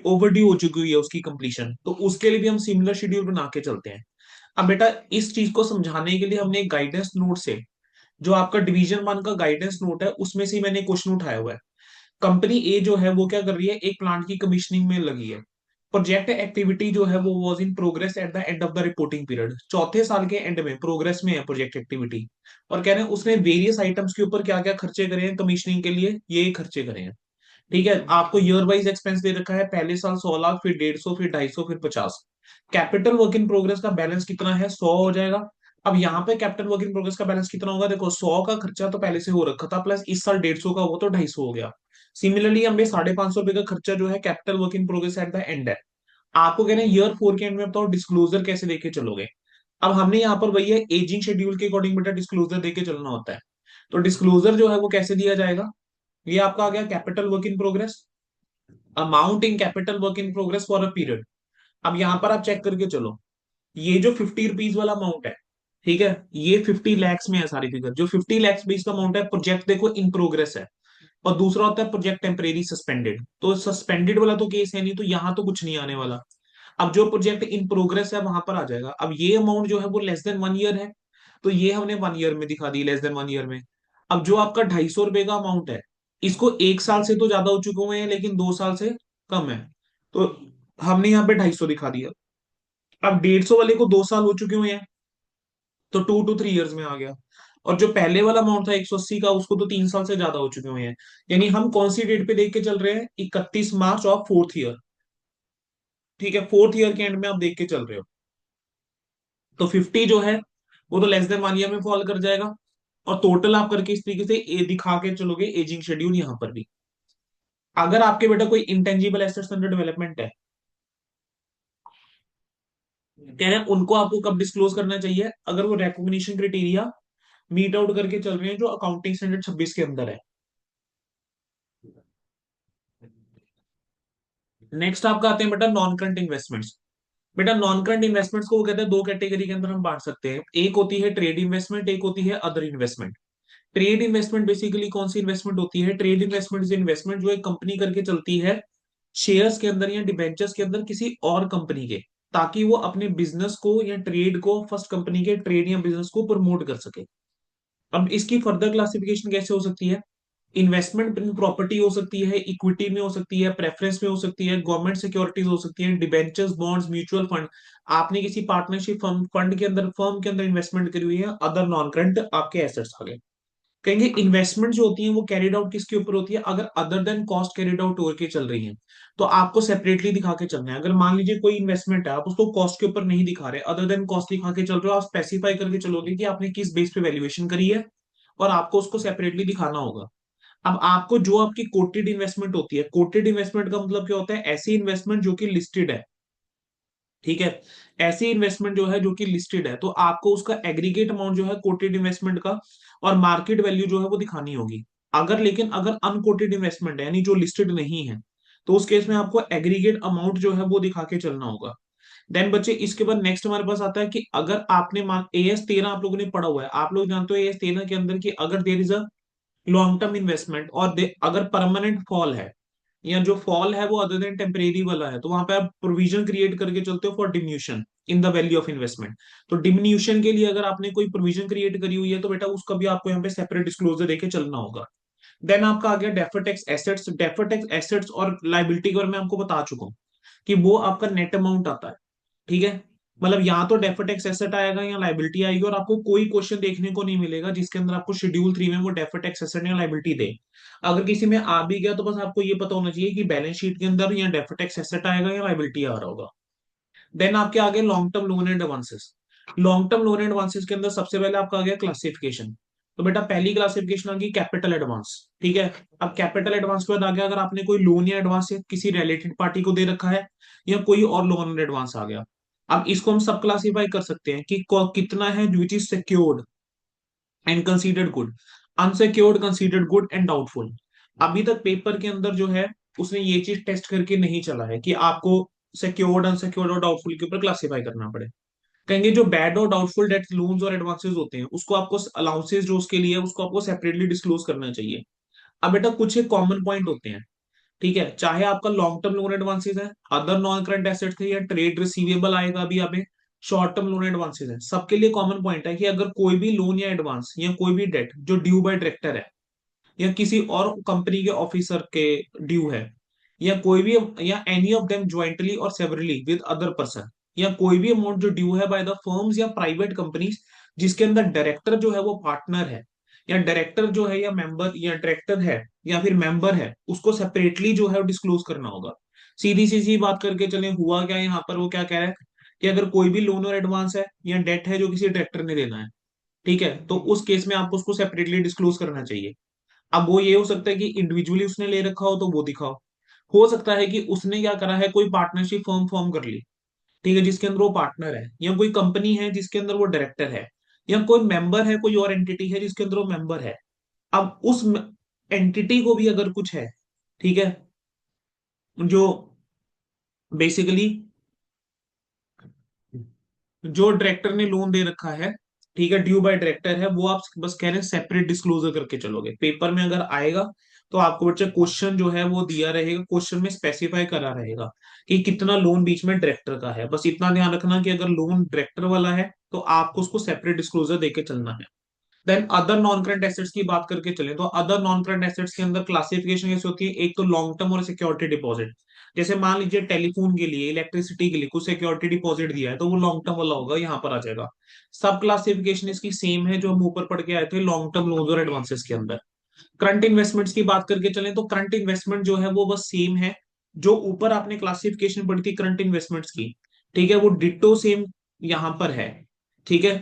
ओवर ड्यू हो चुकी हुई है उसकी कंप्लीशन, तो उसके लिए भी हम सिमिलर शेड्यूल बना के चलते हैं। अब बेटा इस चीज को समझाने के लिए हमने एक गाइडेंस नोट से, जो आपका डिवीजन 1 का गाइडेंस नोट है उसमें से मैंने क्वेश्चन उठाया हुआ है। कंपनी ए जो है वो क्या कर रही है, एक प्लांट की कमीशनिंग में लगी है। प्रोजेक्ट एक्टिविटी जो है वो was in progress eight the end of the reporting period, चौथे साल के एंड में प्रोग्रेस में है प्रोजेक्ट एक्टिविटी। और कह रहे हैं उसने वेरियस आइटम्स के ऊपर क्या क्या खर्चे करे हैं कमीशनिंग के लिए, ये खर्चे करे हैं। ठीक है, आपको ईयर वाइज एक्सपेंस दे रखा है, पहले साल 100 लाख, फिर 150, फिर 250, फिर 50। कैपिटल वर्क इन प्रोग्रेस का बैलेंस कितना है? 100 हो जाएगा। अब यहाँ पे कैपिटल वर्क इन प्रोग्रेस का बैलेंस कितना होगा? देखो 100 का खर्चा तो पहले से हो रखा था, प्लस इस साल 150 का, वो तो 250 हो गया। सिमिलरली हमें 550 रुपए का खर्चा जो है capital work in progress eight the and है। आपको कह रहे हैं ईयर 4 के एंड में बताओ डिस्क्लोजर कैसे लेके चलोगे? अब हमने यहाँ पर वही है, एजिंग शेड्यूल के अकॉर्डिंग बेटा डिस्क्लोजर देके चलना होता है। तो डिस्क्लोजर जो है वो कैसे दिया जाएगा? ये आपका आ गया capital work in progress, amount in capital work in progress for a period. अब यहां पर आप चेक करके चलो, ये जो 50 रुपीज वाला अमाउंट है, ठीक है, ये 50 लैक्स में है सारी फिगर। जो 50 लैक्स बीस का अमाउंट है, प्रोजेक्ट देखो इन प्रोग्रेस है। और दूसरा होता है प्रोजेक्ट टेम्परेरी सस्पेंडेड, तो सस्पेंडेड वाला तो केस है नहीं, तो यहां तो कुछ नहीं आने वाला। अब जो प्रोजेक्ट इन प्रोग्रेस है वहां पर आ जाएगा। अब ये अमाउंट जो है वो लेस देन 1 ईयर है, तो ये हमने 1 ईयर में दिखा दी, लेस देन 1 ईयर में। अब जो आपका 250 रुपए का अमाउंट है, इसको 1 साल से तो ज्यादा हो चुके हुए हैं लेकिन 2 साल से कम है, तो हमने यहाँ पे 250 दिखा दिया। अब 150 वाले को 2 साल हो चुके हुए हैं, तो 2 to 3 ईयर्स में आ गया। और जो पहले वाला अमाउंट था 180 का, उसको तो 3 साल से ज्यादा हो चुके हुए हैं। यानी हम कौन सी डेट पे देख के चल रहे हैं? 31 मार्च ऑफ फोर्थ ईयर। ठीक है, फोर्थ ईयर के एंड में आप देख के चल रहे हो। तो 50 जो है वो तो लेस देन 1 ईयर में फॉल कर जाएगा। और टोटल आप करके इस तरीके से दिखा के चलोगे एजिंग शेड्यूल यहाँ पर भी। अगर आपके बेटा कोई इंटेंजिबल एसेट्स अंडर डेवलपमेंट है, कह रहे हैं उनको आपको कब डिस्क्लोज करना चाहिए? अगर वो रिकॉग्निशन क्राइटेरिया मीट आउट करके चल रहे हैं जो अकाउंटिंग स्टैंडर्ड 26 के अंदर है। नेक्स्ट आपका आते हैं बेटा नॉन करंट इन्वेस्टमेंट्स। बेटा नॉन करंट इन्वेस्टमेंट्स को वो कहते हैं, दो कैटेगरी के अंदर हम बांट सकते हैं। एक होती है ट्रेड इन्वेस्टमेंट, एक होती है other investment. Trade investment basically कौन सी इन्वेस्टमेंट होती है? ट्रेड इन्वेस्टमेंट इज इन्वेस्टमेंट जो एक कंपनी करके चलती है शेयर्स के अंदर या डिबेंचर्स के अंदर किसी और कंपनी के, ताकि वो अपने बिजनेस को या ट्रेड को फर्स्ट कंपनी के ट्रेड या बिजनेस को प्रमोट कर सके। अब इसकी फर्दर क्लासिफिकेशन कैसे हो सकती है? इन्वेस्टमेंट इन प्रॉपर्टी हो सकती है, इक्विटी में हो सकती है, प्रेफरेंस में हो सकती है, गवर्नमेंट सिक्योरिटीज हो सकती है, डिबेंचर्स, बॉन्ड्स, म्यूचुअल फंड। आपने किसी पार्टनरशिप फंड के अंदर, फर्म के अंदर इन्वेस्टमेंट करी हुई है, अदर नॉन करंट आपके एसेट्स आ गए। कहेंगे इन्वेस्टमेंट जो होती है वो कैरिड आउट किसके ऊपर होती है? अगर other than cost carried out होकर चल रही है, तो आपको सेपरेटली दिखा के चलना है। अगर मान लीजिए कोई इन्वेस्टमेंट है, आप उसको कॉस्ट के ऊपर नहीं दिखा रहे, अदर देन कॉस्ट दिखा के चल रहे हो, आप स्पेसिफाई करके चलोगे कि आपने किस बेस पे वैल्यूएशन करी है, और आपको उसको सेपरेटली दिखाना होगा। अब आपको जो आपकी कोटेड इन्वेस्टमेंट होती है, कोटेड इन्वेस्टमेंट का मतलब क्या होता है? ऐसी इन्वेस्टमेंट जो कि लिस्टेड है। ठीक है, ऐसी इन्वेस्टमेंट जो है जो कि लिस्टेड है, तो आपको उसका एग्रीगेट अमाउंट जो है कोटेड इन्वेस्टमेंट का और मार्केट वैल्यू जो है वो दिखानी होगी। अगर लेकिन अगर अनकोटेड इन्वेस्टमेंट है, यानी जो लिस्टेड नहीं है, तो उस केस में आपको एग्रीगेट अमाउंट जो है वो दिखा के चलना होगा। देन बच्चे इसके बाद नेक्स्ट हमारे पास आता है कि अगर आपने मान AS 13 आप लोगों ने पढ़ा हुआ है, आप लोग जानते हो AS 13 के अंदर कि अगर there is a long term investment और अगर परमानेंट फॉल है, या जो फॉल है वो अदर देन टेम्परेरी वाला है, तो वहां पे आप प्रोविजन क्रिएट करके चलते हो for diminution in the value of investment. तो डिम्यूशन के लिए अगर आपने कोई प्रोविजन क्रिएट करी हुई है तो बेटा उसका भी आपको यहाँ पे सेपरेट डिस्क्लोजर देके चलना होगा। देन आपका आ गया deferred tax assets. Deferred tax assets और लाइबिलिटी के बारे में आपको बता चुका हूँ कि वो आपका नेट अमाउंट आता है। ठीक है, मतलब यहाँ तो डेफर्ड टैक्स एसेट आएगा या लाइबिलिटी आएगी, और आपको कोई क्वेश्चन देखने को नहीं मिलेगा जिसके अंदर आपको शेड्यूल 3 में वो डेफर्ड टैक्स एसेट या लाइबिलिटी दे। अगर किसी में आ भी गया तो बस आपको ये पता होना चाहिए कि बैलेंस शीट के अंदर या डेफर्ड टैक्स एसेट आएगा या लाइबिलिटी आ रहा होगा। देन आपके आगे long term loan and advances. Long term loan and advances के अंदर सबसे पहले आपका आ गया क्लासिफिकेशन। तो बेटा पहली क्लासिफिकेशन आ गई कैपिटल एडवांस। ठीक है, अब कैपिटल एडवांस के बाद आ गया अगर आपने कोई लोन या एडवांस किसी रिलेटेड पार्टी को दे रखा है, या कोई और लोन एंड एडवांस आ गया। अब इसको हम सब क्लासिफाई कर सकते हैं कि कितना है which is secured and considered good, unsecured considered good and doubtful. अभी तक पेपर के अंदर जो है उसने ये चीज टेस्ट करके नहीं चला है कि आपको सिक्योर्ड अनसिक्योर्ड और डाउटफुल के ऊपर क्लासिफाई करना पड़े। कहेंगे जो बैड और डाउटफुल डेट लोन्स और एडवांसेस होते हैं उसको आपको अलाउंसेस जो उसके लिए है, उसको आपको सेपरेटली डिस्क्लोज करना चाहिए। अब बेटा कुछ एक कॉमन पॉइंट होते हैं। ठीक है, चाहे आपका लॉन्ग टर्म लोन एडवांसेस है, अदर नॉन करंट एसेट्स है, या ट्रेड रिसीवेबल आएगा अभी यहाँ पे, शॉर्ट टर्म लोन एडवांसेस है, सबके लिए कॉमन पॉइंट है कि अगर कोई भी लोन या एडवांस या कोई भी डेट जो ड्यू बाय डायरेक्टर है या किसी और कंपनी के ऑफिसर के ड्यू है, या कोई भी, या एनी ऑफ देम ज्वाइंटली और सेवरली विद अदर पर्सन, या कोई भी अमाउंट जो ड्यू है बाय द फर्म्स या प्राइवेट कंपनीज जिसके अंदर डायरेक्टर जो है वो पार्टनर है, या डायरेक्टर जो है या मेंबर या डायरेक्टर है या फिर मेंबर है, उसको सेपरेटली जो है डिस्क्लोज करना होगा। सीधी सी बात करके चले, हुआ क्या यहाँ पर, वो क्या कह रहा है कि अगर कोई भी लोन और एडवांस है या डेट है जो किसी डायरेक्टर ने देना है, ठीक है, तो उस केस में आपको उसको सेपरेटली डिस्क्लोज करना चाहिए। अब वो ये हो सकता है कि इंडिविजुअली उसने ले रखा हो तो वो दिखाओ, हो सकता है कि उसने क्या करा है, कोई पार्टनरशिप फर्म फॉर्म कर ली, ठीक है, जिसके अंदर वो पार्टनर है, या कोई कंपनी है जिसके अंदर वो डायरेक्टर है, या कोई मेंबर है, कोई और एंटिटी है जिसके अंदर वो मेंबर है। अब उस एंटिटी को भी अगर कुछ है, ठीक है, जो बेसिकली जो डायरेक्टर ने लोन दे रखा है, ठीक है, ड्यू बाय डायरेक्टर है, वो आप बस कह रहे हैं सेपरेट डिस्क्लोजर करके चलोगे, पेपर में अगर आएगा तो आपको बच्चा क्वेश्चन जो है वो दिया रहेगा, क्वेश्चन में स्पेसिफाई करा रहेगा कि कितना लोन बीच में डायरेक्टर का है। बस इतना ध्यान रखना कि अगर लोन डायरेक्टर वाला है तो आपको उसको सेपरेट डिस्क्लोजर देके चलना है। Then other non current assets की बात करके चले तो अदर नॉन करंट एसेट्स के अंदर क्लासिफिकेशन कैसे होती है, एक तो लॉन्ग टर्म और सिक्योरिटी डिपॉजिट। जैसे मान लीजिए टेलीफोन के लिए, इलेक्ट्रिसिटी के लिए कुछ सिक्योरिटी डिपॉजिट दिया है तो वो लॉन्ग टर्म वाला होगा, यहाँ पर आ जाएगा। सब क्लासिफिकेशन इसकी सेम है जो हम ऊपर पढ़ के आए थे लॉन्ग टर्म लोन्स और एडवांसेस के अंदर। करंट इन्वेस्टमेंट्स की बात करके चलें तो करंट इन्वेस्टमेंट जो है वो बस सेम है जो ऊपर आपने क्लासिफिकेशन पढ़ी थी करंट इन्वेस्टमेंट्स की, ठीक है, वो डिट्टो सेम यहाँ पर है। ठीक है,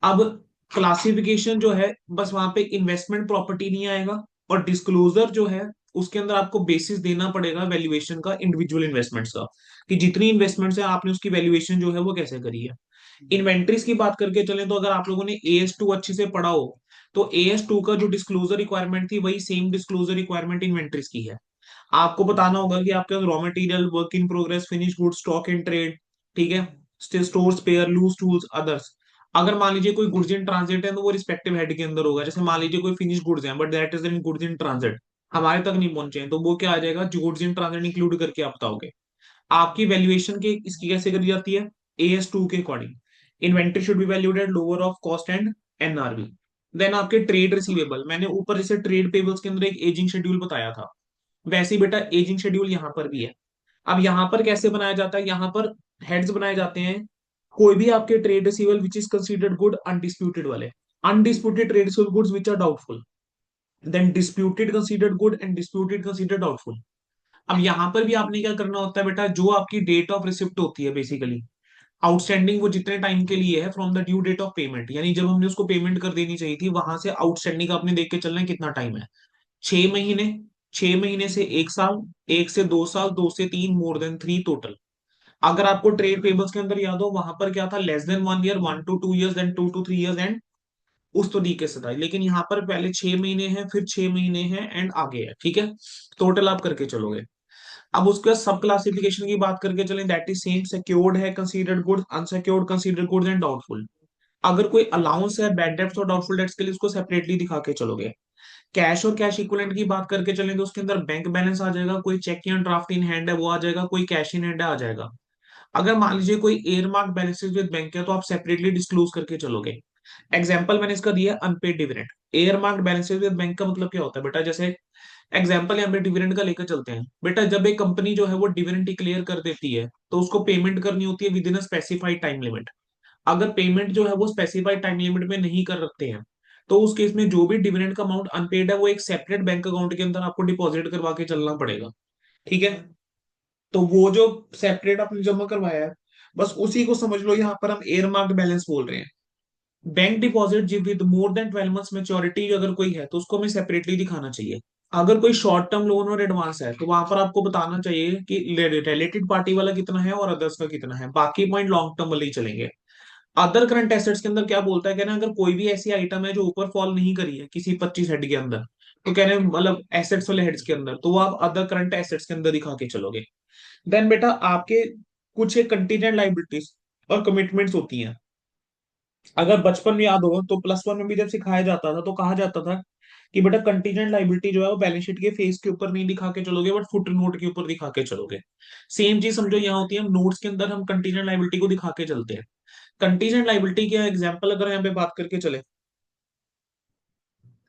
अब क्लासिफिकेशन जो है बस वहां पे इन्वेस्टमेंट प्रॉपर्टी नहीं आएगा, और डिस्क्लोजर जो है उसके अंदर आपको बेसिस देना पड़ेगा वैल्यूएशन का, इंडिविजुअल इन्वेस्टमेंट्स का, कि जितनी इन्वेस्टमेंट्स है आपने उसकी वैल्यूएशन जो है वो कैसे करी है। इन्वेंट्रीज की बात करके चलें तो अगर आप लोगों ने AS 2 अच्छे से पढ़ा हो तो AS 2 का जो डिस्क्लोजर रिक्वायरमेंट थी वही सेम डिस्क्लोजर रिक्वायरमेंट इन्वेंट्रीज की है। आपको बताना होगा कि आपके raw material, work in progress, finish good, stock in trade, ठीक है, store spare, loose tools, others. अगर मान लीजिए कोई गुड्स इन ट्रांजिट है तो वो रिस्पेक्टिव हेड के अंदर होगा। जैसे मान लीजिए कोई फिनिश गुड्स हैं but that is in goods in transit, हमारे तक नहीं पहुंचे हैं, तो वो क्या आ जाएगा, गुड्स इन ट्रांजिट इंक्लूड करके आप बताओगे। आपकी वैल्यूएशन के इसकी कैसे करी जाती है, AS 2 के अकॉर्डिंग। Inventory should be valued at lower of cost and NRV। Then आपके ट्रेड रिसीवेबल, मैंने ऊपर जैसे ट्रेड पेबल्स के अंदर एक एजिंग शेड्यूल बताया था, वैसे ही बेटा एजिंग शेड्यूल यहाँ पर भी है। अब यहाँ पर कैसे बनाया जाता है, यहाँ पर हेड्स बनाए जाते हैं कोई भी आपके trade receivable which is considered good undisputed वाले, undisputed trade receivable goods which are doubtful, then disputed considered good and disputed considered doubtful. अब यहाँ पर भी आपने क्या करना होता है बेटा, जो आपकी डेट ऑफ रिसिप्ट होती है बेसिकली, आउटस्टैंडिंग वो जितने टाइम के लिए है from the due date of payment, यानी जब हमने उसको पेमेंट कर देनी चाहिए थी वहां से आउटस्टैंडिंग आपने देख के चलना है कितना टाइम है। 6 महीने, 6 महीने से 1 साल, 1 से 2 साल, 2 से 3, मोर देन 3 टोटल। अगर आपको ट्रेड पेबल्स के अंदर याद हो वहां पर क्या था, less than 1 year, 1 to 2 years, देन 2 to 3 years एंड उस तरीके से था, लेकिन यहाँ पर पहले 6 महीने हैं, फिर 6 महीने हैं एंड आगे है। ठीक है, टोटल आप करके चलोगे। अब उसके सब क्लासिफिकेशन की बात करके चलें, दैट इज सेम, सिक्योर्ड है considered goods, unsecured considered goods and doubtful. अगर कोई अलाउंस है बैड डेब्ट्स और डाउटफुल डेट्स के लिए, उसको सेपरेटली दिखा के चलोगे। कैश और कैश इक्विवेलेंट की बात करके चलें तो उसके अंदर बैंक बैलेंस आ जाएगा, कोई चेक या ड्राफ्ट इन हैंड है वो आ जाएगा, कोई कैश इन हैंड आ जाएगा। अगर मान लीजिए कोई air mark balances with bank है तो आप सेपरेटली डिस्क्लोज करके चलोगे। एग्जाम्पल मैंने इसका दिया unpaid dividend. Earmark balances with bank का मतलब क्या होता है बेटा, जैसे एग्जाम्पल यहाँ पे डिविडेंड का लेकर चलते हैं बेटा। जब एक कंपनी जो है वो डिविडेंड डिक्लेयर कर देती है तो उसको पेमेंट करनी होती है with in a specified time limit. अगर पेमेंट जो है वो स्पेसिफाइड टाइम लिमिट में नहीं कर रखते हैं तो उस केस में जो भी डिविडेंड का अमाउंट अनपेड है वो एक सेपरेट बैंक अकाउंट के अंदर आपको डिपॉजिट करवा के चलना पड़ेगा। ठीक है। तो वो जो सेपरेट आपने जमा करवाया है, बस उसी को समझ लो यहाँ पर हम एयर मार्क्ड बैलेंस बोल रहे हैं। बैंक डिपॉजिट जी with more than 12 months maturity अगर कोई है तो उसको हमें सेपरेटली दिखाना चाहिए। अगर कोई शॉर्ट टर्म लोन और एडवांस है तो वहां पर आपको बताना चाहिए कि रिलेटेड पार्टी वाला कितना है और अदर्स का कितना है, बाकी पॉइंट लॉन्ग टर्म वाले ही चलेंगे। अदर करंट एसेट्स के अंदर क्या बोलता है, कहना अगर कोई भी ऐसी आइटम है जो ऊपर फॉल नहीं करी है किसी 25 हेड के अंदर, तो कहने मतलब एसेट्स वाले हेड्स के अंदर, तो वो आप अदर करंट एसेट्स के अंदर दिखा के चलोगे। देन बेटा आपके कुछ एक कंटीजेंट लाइबिलिटीज और कमिटमेंट्स होती हैं। अगर बचपन में याद हो तो +1 में भी जब सिखाया जाता था तो कहा जाता था कि बेटा कंटीजेंट लाइबिलिटी जो है वो बैलेंस शीट के फेस के ऊपर नहीं दिखा के चलोगे बट फुट नोट के ऊपर दिखा के चलोगे। सेम चीज समझो यहाँ होती है, हम नोट्स के अंदर हम कंटीजेंट लाइबिलिटी को दिखा के चलते हैं। कंटीजेंट लाइबिलिटी के एग्जांपल अगर यहाँ पे बात करके चले,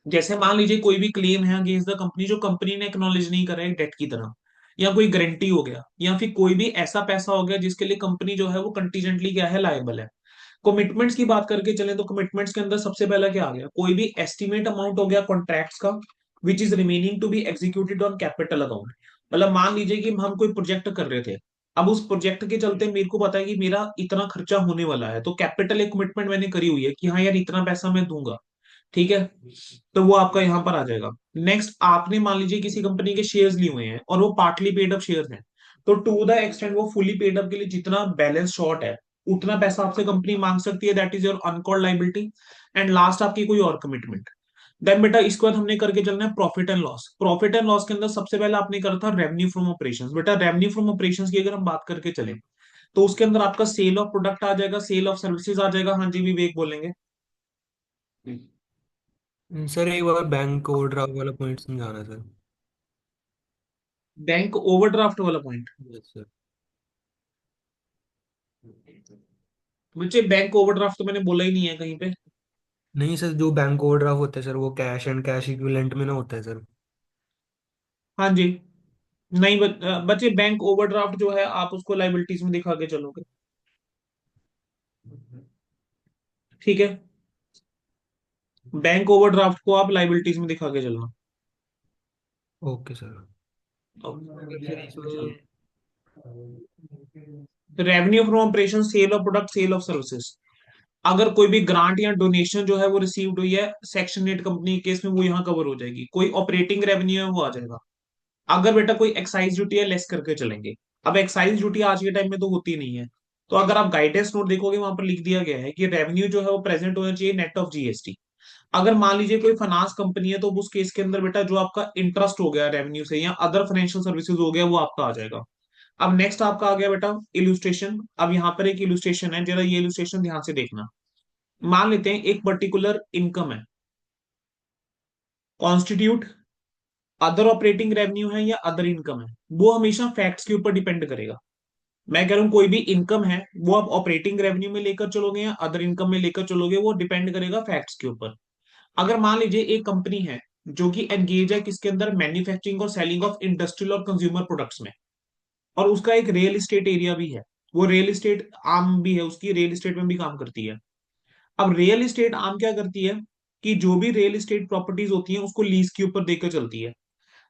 जैसे मान लीजिए कोई भी क्लेम है अगेंस्ट द कंपनी जो कंपनी ने एक्नॉलेज नहीं करा है डेट की तरह, या कोई गारंटी हो गया, या फिर कोई भी ऐसा पैसा हो गया जिसके लिए कंपनी जो है वो कंटीजेंटली क्या है, लायबल है। कमिटमेंट्स की बात करके चले तो कमिटमेंट्स के अंदर सबसे पहला क्या आ गया, कोई भी एस्टिमेट अमाउंट हो गया कॉन्ट्रैक्ट्स का which is remaining to be executed on capital account. मतलब मान लीजिए कि हम कोई प्रोजेक्ट कर रहे थे, अब उस प्रोजेक्ट के चलते मेरे को पता है कि मेरा इतना खर्चा होने वाला है, तो कैपिटल एक कमिटमेंट मैंने करी हुई है कि हाँ यार इतना पैसा मैं दूंगा। ठीक है। तो वो आपका यहां पर आ जाएगा। नेक्स्ट, आपने मान लीजिए किसी कंपनी के शेयर्स लिए हुए हैं और वो पार्टली पेड अप शेयर्स हैं, तो टू द एक्सटेंड वो फुली पेड अप के लिए जितना बैलेंस शॉर्ट है उतना पैसा आपसे कंपनी मांग सकती है, that is your uncalled liability. And last आपकी कोई और कमिटमेंट। देन बेटा इसके बाद हमने करके चलना है profit and loss. Profit and loss के अंदर सबसे पहले आपने करा था रेवेन्यू फ्रॉम ऑपरेशंस। बेटा रेवेन्यू फ्रॉम ऑपरेशंस की अगर हम बात करके चले तो उसके अंदर आपका सेल ऑफ प्रोडक्ट आ जाएगा, सेल ऑफ सर्विसेज आ जाएगा। हाँ जी विवेक बोलेंगे। सर एक बार बैंक ओवरड्राफ्ट वाला पॉइंट समझाना सर। बैंक ओवरड्राफ्ट वाला पॉइंट। Yes sir. मुझे बैंक ओवरड्राफ्ट तो मैंने बोला ही नहीं है कहीं पे। नहीं सर, जो बैंक ओवरड्राफ्ट होता है सर वो कैश एंड कैश इक्विवेलेंट में ना होता है सर। हाँ जी। नहीं बच्चे बैंक ओवरड्राफ्ट जो है आप उसको लाइबिलिटीज में दिखा के चलोगे। ठीक है। बैंक ओवरड्राफ्ट को आप लाइबिलिटीज में दिखा के चलना। Okay sir. अगर सर इसमें revenue from operation, sale of product, sale of services. अगर कोई भी ग्रांट या डोनेशन जो है वो रिसीव्ड हुई है सेक्शन 8 कंपनी केस में, वो यहाँ कवर हो जाएगी। कोई ऑपरेटिंग रेवेन्यू है वो आ जाएगा। अगर बेटा कोई एक्साइज ड्यूटी है लेस करके चलेंगे। अब एक्साइज ड्यूटी आज के टाइम में तो होती नहीं है, तो अगर आप गाइडेंस नोट देखोगे वहां पर लिख दिया गया है कि रेवेन्यू जो है वो प्रेजेंट होना चाहिए नेट ऑफ जीएसटी। अगर मान लीजिए कोई फाइनेंस कंपनी है तो उस केस के अंदर बेटा जो आपका इंटरेस्ट हो गया रेवेन्यू से या अदर फाइनेंशियल सर्विसेज हो गया वो आपका आ जाएगा। अब नेक्स्ट आपका आ गया बेटा इलुस्ट्रेशन। अब यहाँ पर एक इलुस्ट्रेशन है, जरा ये इलुस्ट्रेशन ध्यान से देखना। मान लेते हैं एक पर्टिकुलर इनकम है, कॉन्स्टिट्यूट अदर ऑपरेटिंग रेवेन्यू है या अदर इनकम है, वो हमेशा फैक्ट्स के ऊपर डिपेंड करेगा। मैं कह रहा हूं कोई भी इनकम है वो आप ऑपरेटिंग रेवेन्यू में लेकर चलोगे या अदर इनकम में लेकर चलोगे, वो डिपेंड करेगा फैक्ट्स के ऊपर। अगर मान लीजिए एक कंपनी है जो कि एंगेज है किसके अंदर, मैन्युफैक्चरिंग और सेलिंग ऑफ इंडस्ट्रियल और कंज्यूमर प्रोडक्ट्स में, और उसका एक रियल एस्टेट एरिया भी है, वो रियल एस्टेट आर्म भी है उसकी, रियल एस्टेट में भी काम करती है। अब रियल एस्टेट आर्म क्या करती है कि जो भी रियल एस्टेट प्रॉपर्टीज होती हैं उसको लीज के ऊपर देकर चलती है।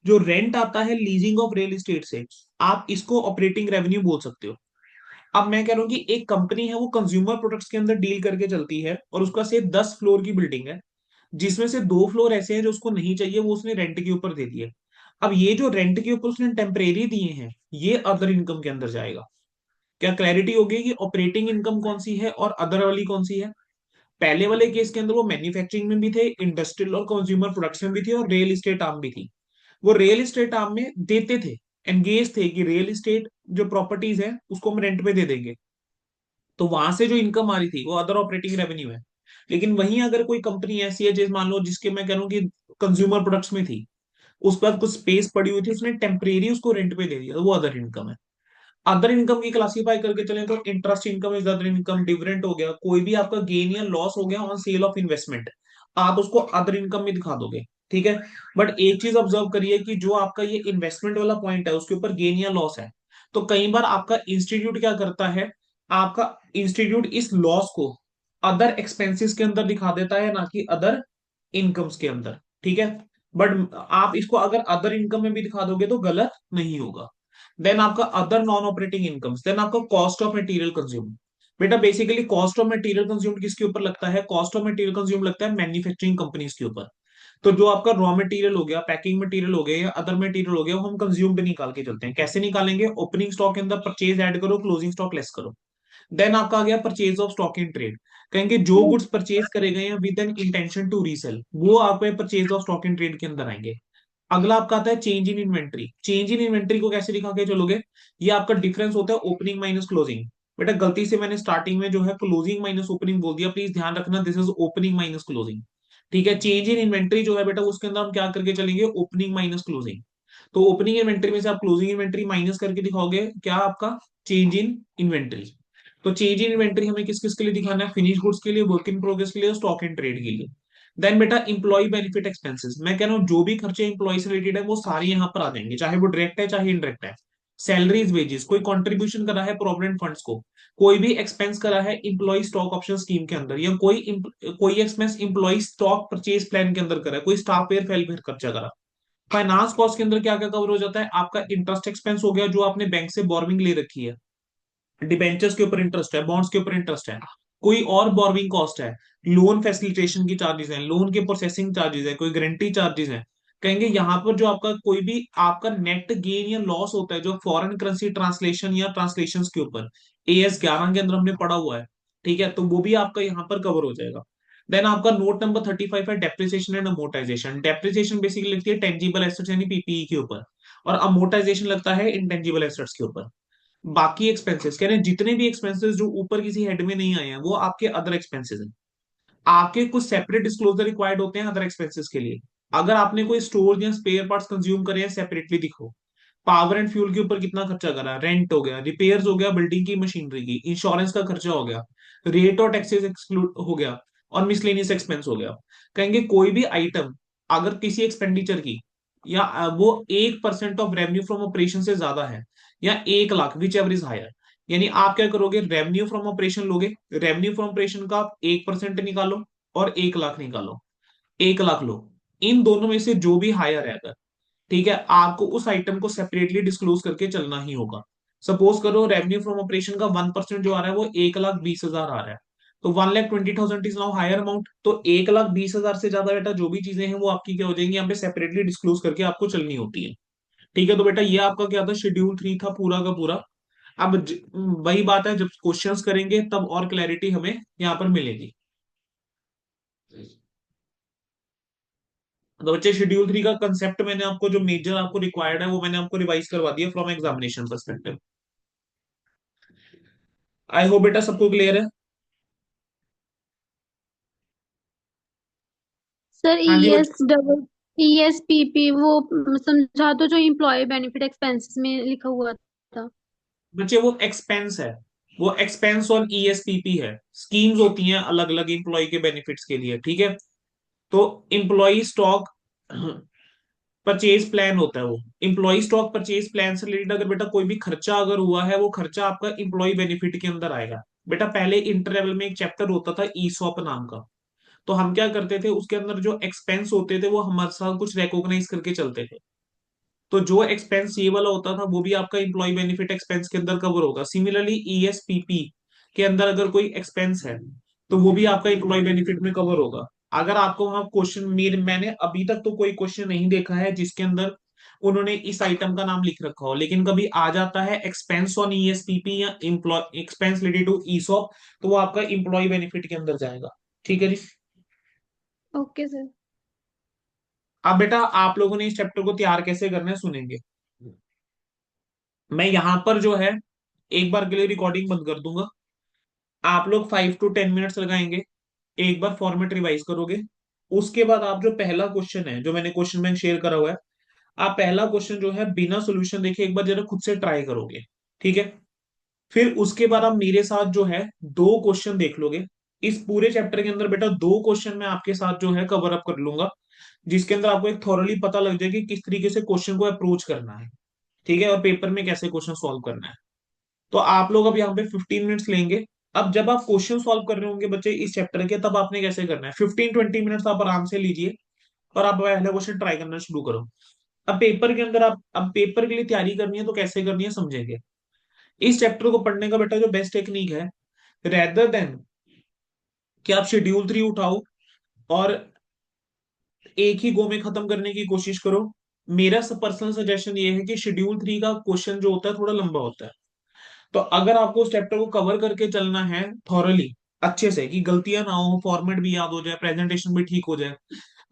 जो रेंट आता है लीजिंग ऑफ रियल एस्टेट से, आप इसको ऑपरेटिंग रेवेन्यू बोल सकते हो। अब मैं कह रहा हूँ कि एक कंपनी है वो कंज्यूमर प्रोडक्ट्स के अंदर डील करके चलती है और उसका से 10 फ्लोर की बिल्डिंग है, जिसमें से 2 फ्लोर ऐसे हैं जो उसको नहीं चाहिए, वो उसने रेंट के ऊपर दे दिए। अब ये जो रेंट के ऊपर उसने टेम्परेरी दिए हैं ये अदर इनकम के अंदर जाएगा। क्या क्लैरिटी होगी कि ऑपरेटिंग इनकम कौन सी है और अदर वाली कौन सी है। पहले वाले केस के अंदर वो मैन्युफैक्चरिंग में भी थे, इंडस्ट्रियल और कंज्यूमर प्रोडक्ट्स में भी थी और रियल एस्टेट आर्म भी थी। वो रियल एस्टेट आर्म में देते थे, एंगेज थे कि रियल एस्टेट जो प्रॉपर्टीज है उसको हम रेंट पे दे देंगे, तो वहां से जो इनकम आ रही थी वो अदर ऑपरेटिंग रेवेन्यू है। लेकिन वहीं अगर कोई कंपनी ऐसी है जैसे मान लो जिसके मैं कह रहा हूँ कि कंज्यूमर प्रोडक्ट्स में थी, उसके बाद कुछ स्पेस पड़ी हुई थी, उसने टेम्परेरी उसको रेंट पे दे दिया, तो वो अदर इनकम है। अदर इनकम की क्लासिफाई करके चले तो interest income is other income, dividend हो गया, कोई भी आपका गेन या लॉस हो गया ऑन सेल ऑफ इन्वेस्टमेंट, आप उसको अदर इनकम में दिखा दोगे। ठीक है। बट एक चीज ऑब्जर्व करिए कि जो आपका ये इन्वेस्टमेंट वाला पॉइंट है उसके ऊपर गेन या लॉस है, तो कई बार आपका इंस्टीट्यूट क्या करता है, आपका इंस्टीट्यूट इस लॉस को अदर एक्सपेंसेस के अंदर दिखा देता है, ना कि अदर इनकम्स के अंदर। ठीक है। बट आप इसको अगर अदर इनकम में भी दिखा दोगे तो गलत नहीं होगा। देन आपका other non operating incomes, then आपका कॉस्ट ऑफ मटेरियल कंज्यूम। बेटा basically cost of material consume किसके ऊपर लगता है, कॉस्ट ऑफ मटेरियल कंज्यूम लगता है मैन्युफैक्चरिंग कंपनीज के ऊपर। तो जो आपका रॉ मटेरियल हो गया, पैकिंग मटेरियल हो गया या अदर मटेरियल हो गया, वो हम कंज्यूम पे निकाल के चलते हैं। कैसे निकालेंगे, ओपनिंग स्टॉक के अंदर परचेज ऐड करो, क्लोजिंग स्टॉक लेस करो। देन आपका आ गया purchase of stock in trade, कहेंगे जो गुड्स परचेज करे गए हैं with an intention to resell, वो आपके purchase of stock in trade के अंदर आएंगे। अगला आपका आता है change in inventory. Change in inventory को कैसे दिखा के चलोगे, ये आपका डिफरेंस होता है ओपनिंग माइनस क्लोजिंग। बेटा गलती से मैंने स्टार्टिंग में जो है क्लोजिंग माइनस ओपनिंग बोल दिया, प्लीज ध्यान रखना, this is opening minus closing. ठीक है। चेंज इन इन्वेंट्री जो है बेटा उसके अंदर हम क्या करके चलेंगे, ओपनिंग माइनस क्लोजिंग। तो ओपनिंग इन्वेंट्री में से आप क्लोजिंग इन्वेंट्री माइनस करके दिखाओगे क्या, आपका चेंज इन इन्वेंट्री। तो चेंज इन इन्वेंट्री हमें किस किस के लिए दिखाना है, फिनिश गुड्स के लिए, वर्क इन प्रोग्रेस के लिए, स्टॉक एंड ट्रेड के लिए। देन बेटा इंप्लॉय बेनिफिट एक्सपेंसेस, मैं कह रहा हूँ जो भी खर्चे इंप्लॉय से रिलेटेड है वो सारे यहाँ पर आ जाएंगे, चाहे वो डायरेक्ट है चाहे इनडायरेक्ट है। सैलरीज, वेजेस, कोई कंट्रीब्यूशन करा है प्रोविडेंट फंड्स को, कोई भी एक्सपेंस करा है इंप्लॉय स्टॉक ऑप्शन स्कीम के अंदर, या कोई expense employee stock purchase plan के अंदर करा है, कोई स्टाफ वेयर फेलफेयर खर्चा करा। फाइनेंस कॉस्ट के अंदर क्या क्या कवर हो जाता है, आपका इंटरेस्ट एक्सपेंस हो गया, जो आपने बैंक से बोरविंग ले रखी है, डिबेंचर्स के ऊपर इंटरेस्ट है, बॉन्ड्स के ऊपर इंटरेस्ट है, कोई और बोरविंग कॉस्ट है, लोन फैसिलिटेशन की चार्जेस हैं, लोन के प्रोसेसिंग चार्जेस है, कोई गारंटी चार्जेस हैं। कहेंगे यहाँ पर जो आपका कोई भी आपका नेट गेन या लॉस होता है जो फॉरेन करेंसी ट्रांसलेशन या ट्रांसलेशन के ऊपर, AS 11 के अंदर हमने पढ़ा हुआ है। ठीक है। तो वो भी आपका यहाँ पर कवर हो जाएगा। देन आपका नोट नंबर 35 है depreciation and amortisation. Depreciation basically लगती है टेंजिबल एसेट्स यानी PPE के ऊपर, और अमोर्टाइजेशन लगता है इंटेंजिबल एसेट्स के ऊपर। बाकी एक्सपेंसेस कह रहे हैं जितने भी एक्सपेंसेस जो ऊपर किसी हेड में नहीं आए हैं वो आपके अदर एक्सपेंसेस हैं। आपके कुछ सेपरेट डिस्क्लोजर रिक्वायर्ड होते हैं अदर एक्सपेंसेस के लिए। अगर आपने कोई स्टोर या स्पेयर पार्ट्स कंज्यूम करे हैं सेपरेटली दिखो। पावर एंड फ्यूल के ऊपर कितना खर्चा करा, रेंट हो गया, रिपेयर्स हो गया, बिल्डिंग की मशीनरी की, इंश्योरेंस का खर्चा हो गया, रेट और टैक्सेस एक्सक्लूड हो गया, और मिसलेनियस एक्सपेंस हो गया। कहेंगे कोई भी आइटम अगर किसी एक्सपेंडिचर की या वो 1% ऑफ रेवेन्यू फ्रॉम ऑपरेशन से ज्यादा है, या 1 lakh whichever is higher, यानी आप क्या करोगे, रेवेन्यू फ्रॉम ऑपरेशन लोगे, रेवेन्यू फ्रॉम ऑपरेशन का आप 1% निकालो और 1 लाख निकालो, 1 लाख लो, इन दोनों में से जो भी हायर है अगर, ठीक है, आपको उस आइटम को सेपरेटली डिस्क्लोज करके चलना ही होगा। सपोज करो रेवेन्यू फ्रॉम ऑपरेशन का 1% जो आ रहा है वो 1,20,000 आ रहा है, तो 1,20,000 इज नाउ हायर अमाउंट, तो 1,20,000 से ज्यादा बेटा जो भी चीजें हैं वो आपकी क्या हो जाएंगी, यहाँ पे सेपरेटली डिस्क्लोज करके आपको चलनी होती है। ठीक है। तो बेटा ये आपका क्या था, शेड्यूल 3 था पूरा का पूरा। अब वही बात है, जब क्वेश्चंस करेंगे तब और क्लैरिटी हमें यहाँ पर मिलेगी। तो बच्चे शेड्यूल 3 का कंसेप्ट मैंने आपको जो मेजर आपको रिक्वायर्ड है वो मैंने आपको रिवाइज करवा दिया from examination perspective. I hope बेटा सबको क्लियर है। सर हाँ जी ES बच्चे। डबल ESPP वो समझा दो जो इम्प्लॉय बेनिफिट एक्सपेंसेस में लिखा हुआ था। बच्चे वो एक्सपेंस है, वो एक्सपेंस और ESPP है, स्कीम्स होती हैं अलग अलग इंप्लॉय के बेनिफिट्स के लिए। ठीक है। तो इम्प्लॉय स्टॉक परचेज प्लान होता है, वो इम्प्लॉय स्टॉक परचेज प्लान से रिलेटेड अगर बेटा कोई भी खर्चा अगर हुआ है वो खर्चा आपका इम्प्लॉय बेनिफिट के अंदर आएगा। बेटा पहले इंटर लेवल में एक चैप्टर होता था ईसॉप नाम का, तो हम क्या करते थे उसके अंदर जो एक्सपेंस होते थे वो हमारे साथ कुछ रिकॉग्नाइज करके चलते थे। तो जो एक्सपेंस ये वाला होता था वो भी आपका इंप्लॉय बेनिफिट एक्सपेंस के अंदर कवर होगा। सिमिलरली ESPP के अंदर अगर कोई एक्सपेंस है तो वो भी आपका इंप्लॉय बेनिफिट में कवर होगा। अगर आपको वहां क्वेश्चन, मेरे मैंने अभी तक तो कोई क्वेश्चन नहीं देखा है जिसके अंदर उन्होंने इस आइटम का नाम लिख रखा हो, लेकिन कभी आ जाता है एक्सपेंस ऑन ESPP या employee expense related to ESOP, तो वो आपका इंप्लॉय बेनिफिट के अंदर जाएगा। ठीक है जी। Okay sir. अब बेटा आप लोगों ने इस चैप्टर को तैयार कैसे करना है सुनेंगे। मैं यहां पर जो है एक बार के लिए रिकॉर्डिंग बंद कर दूंगा। आप लोग 5 to 10 मिनट्स लगाएंगे, एक बार फॉर्मेट रिवाइज करोगे। उसके बाद आप जो पहला क्वेश्चन है, जो मैंने क्वेश्चन बैंक शेयर करा हुआ है, आप पहला क्वेश्चन जो है बिना सोल्यूशन देखे एक बार जरा खुद से ट्राई करोगे। ठीक है। फिर उसके बाद आप मेरे साथ जो है 2 क्वेश्चन देख लोगे। इस पूरे चैप्टर के अंदर बेटा 2 क्वेश्चन मैं आपके साथ जो है कवर अप कर लूंगा, जिसके अंदर आपको एक थॉरली पता लग जाएगी किस तरीके से क्वेश्चन को अप्रोच करना है। ठीक है, और पेपर में कैसे क्वेश्चन सॉल्व करना है। तो आप लोग अब यहाँ पे 15 मिनट्स लेंगे। अब जब आप क्वेश्चन सॉल्व कर रहे होंगे बच्चे इस चैप्टर के, तब आपने कैसे करना है, 15-20 मिनट्स आप आराम से लीजिए और आप पहला क्वेश्चन ट्राई करना शुरू करो। अब पेपर के अंदर आप अब पेपर के लिए तैयारी करनी है तो कैसे करनी है समझेंगे। इस चैप्टर को पढ़ने का बेटा जो बेस्ट टेक्निक है, रेदर देन कि आप शेड्यूल 3 उठाओ और एक ही गो में खत्म करने की कोशिश करो, मेरा पर्सनल सजेशन ये है कि शेड्यूल 3 का क्वेश्चन जो होता है थोड़ा लंबा होता है। तो अगर आपको उस चैप्टर को कवर करके चलना है थॉरली, अच्छे से, कि गलतियां ना हो, फॉर्मेट भी याद हो जाए, प्रेजेंटेशन भी ठीक हो जाए,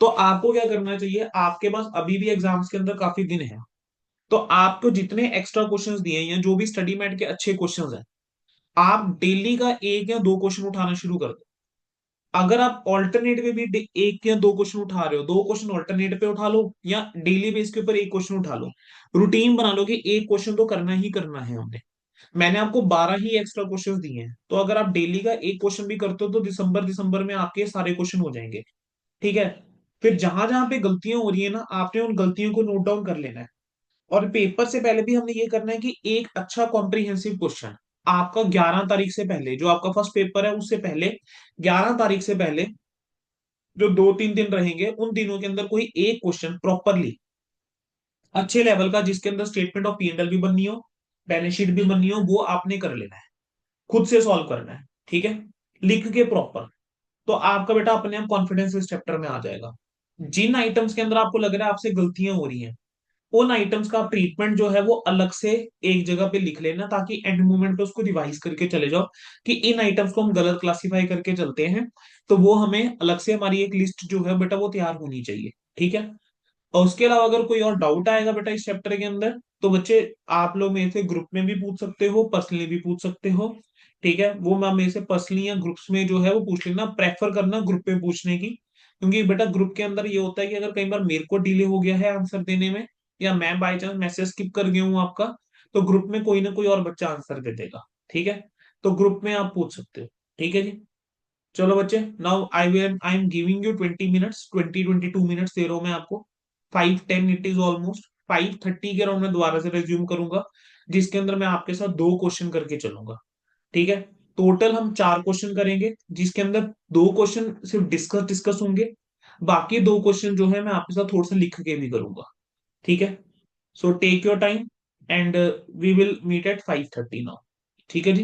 तो आपको क्या करना चाहिए, आपके पास अभी भी एग्जाम्स के अंदर काफी दिन है। तो आपको जितने एक्स्ट्रा क्वेश्चंस दिए हैं या जो भी स्टडी मैट के अच्छे क्वेश्चंस हैं, आप डेली का 1 या 2 क्वेश्चन उठाना शुरू कर दो। अगर आप ऑल्टरनेट पे भी 1 या 2 क्वेश्चन उठा रहे हो, 2 क्वेश्चन ऑल्टरनेट पे उठा लो या डेली बेस के ऊपर 1 क्वेश्चन उठा लो। रूटीन बना लो कि 1 क्वेश्चन तो करना ही करना है हमने। मैंने आपको 12 ही एक्स्ट्रा क्वेश्चंस दिए हैं, तो अगर आप डेली का 1 क्वेश्चन भी करते हो तो दिसंबर दिसंबर में आपके सारे क्वेश्चन हो जाएंगे। ठीक है। फिर जहां जहां पे गलतियां हो रही है ना, आपने उन गलतियों को नोट डाउन कर लेना है। और पेपर से पहले भी हमने ये करना है कि एक अच्छा कॉम्प्रिहेंसिव क्वेश्चन आपका 11 तारीख से पहले, जो आपका फर्स्ट पेपर है उससे पहले, 11 तारीख से पहले जो 2-3 दिन रहेंगे उन दिनों के अंदर कोई एक क्वेश्चन प्रॉपरली अच्छे लेवल का, जिसके अंदर स्टेटमेंट ऑफ P&L भी बननी हो, बैलेंस शीट भी बननी हो, वो आपने कर लेना है, खुद से सॉल्व करना है। ठीक है, लिख के प्रॉपर। तो आपका बेटा अपने आप कॉन्फिडेंस इस चैप्टर में आ जाएगा। जिन आइटम्स के अंदर आपको लग रहा है आपसे गलतियां हो रही हैं, उन आइटम्स का ट्रीटमेंट जो है वो अलग से एक जगह पे लिख लेना, ताकि एंड मोमेंट पे उसको रिवाइज करके चले जाओ कि इन आइटम्स को हम गलत क्लासिफाई करके चलते हैं। तो वो हमें अलग से हमारी एक लिस्ट जो है बेटा वो तैयार होनी चाहिए। ठीक है। और उसके अलावा अगर कोई और डाउट आएगा बेटा इस चैप्टर के अंदर, तो बच्चे आप लोग मेरे से ग्रुप में भी पूछ सकते हो, पर्सनली भी पूछ सकते हो। ठीक है, वो मैं मेरे से पर्सनली या ग्रुप्स में जो है वो पूछ लेना, प्रेफर करना ग्रुप में पूछने की, क्योंकि बेटा ग्रुप के अंदर ये होता है कि अगर कई बार मेरे को डिले हो गया है आंसर देने में, या मैं बाई चांस मैसेज स्किप कर गया हूँ आपका, तो ग्रुप में कोई ना कोई और बच्चा आंसर दे देगा। ठीक है, तो ग्रुप में आप पूछ सकते हो। ठीक है जी। चलो बच्चे, now I am giving you 20 minutes, 20-22 minutes दे रहा हूं मैं आपको। 5:10 इट इज ऑलमोस्ट 5:30 के अराउंड मैं दोबारा से रिज्यूम करूंगा, जिसके अंदर मैं आपके साथ 2 क्वेश्चन करके चलूंगा। ठीक है। टोटल हम 4 क्वेश्चन करेंगे, जिसके अंदर 2 क्वेश्चन सिर्फ डिस्कस डिस्कस होंगे, बाकी 2 क्वेश्चन जो है मैं आपके साथ थोड़ा सा लिख के भी करूंगा। ठीक है। So take your time and we will meet at 5:30 now. ठीक है जी।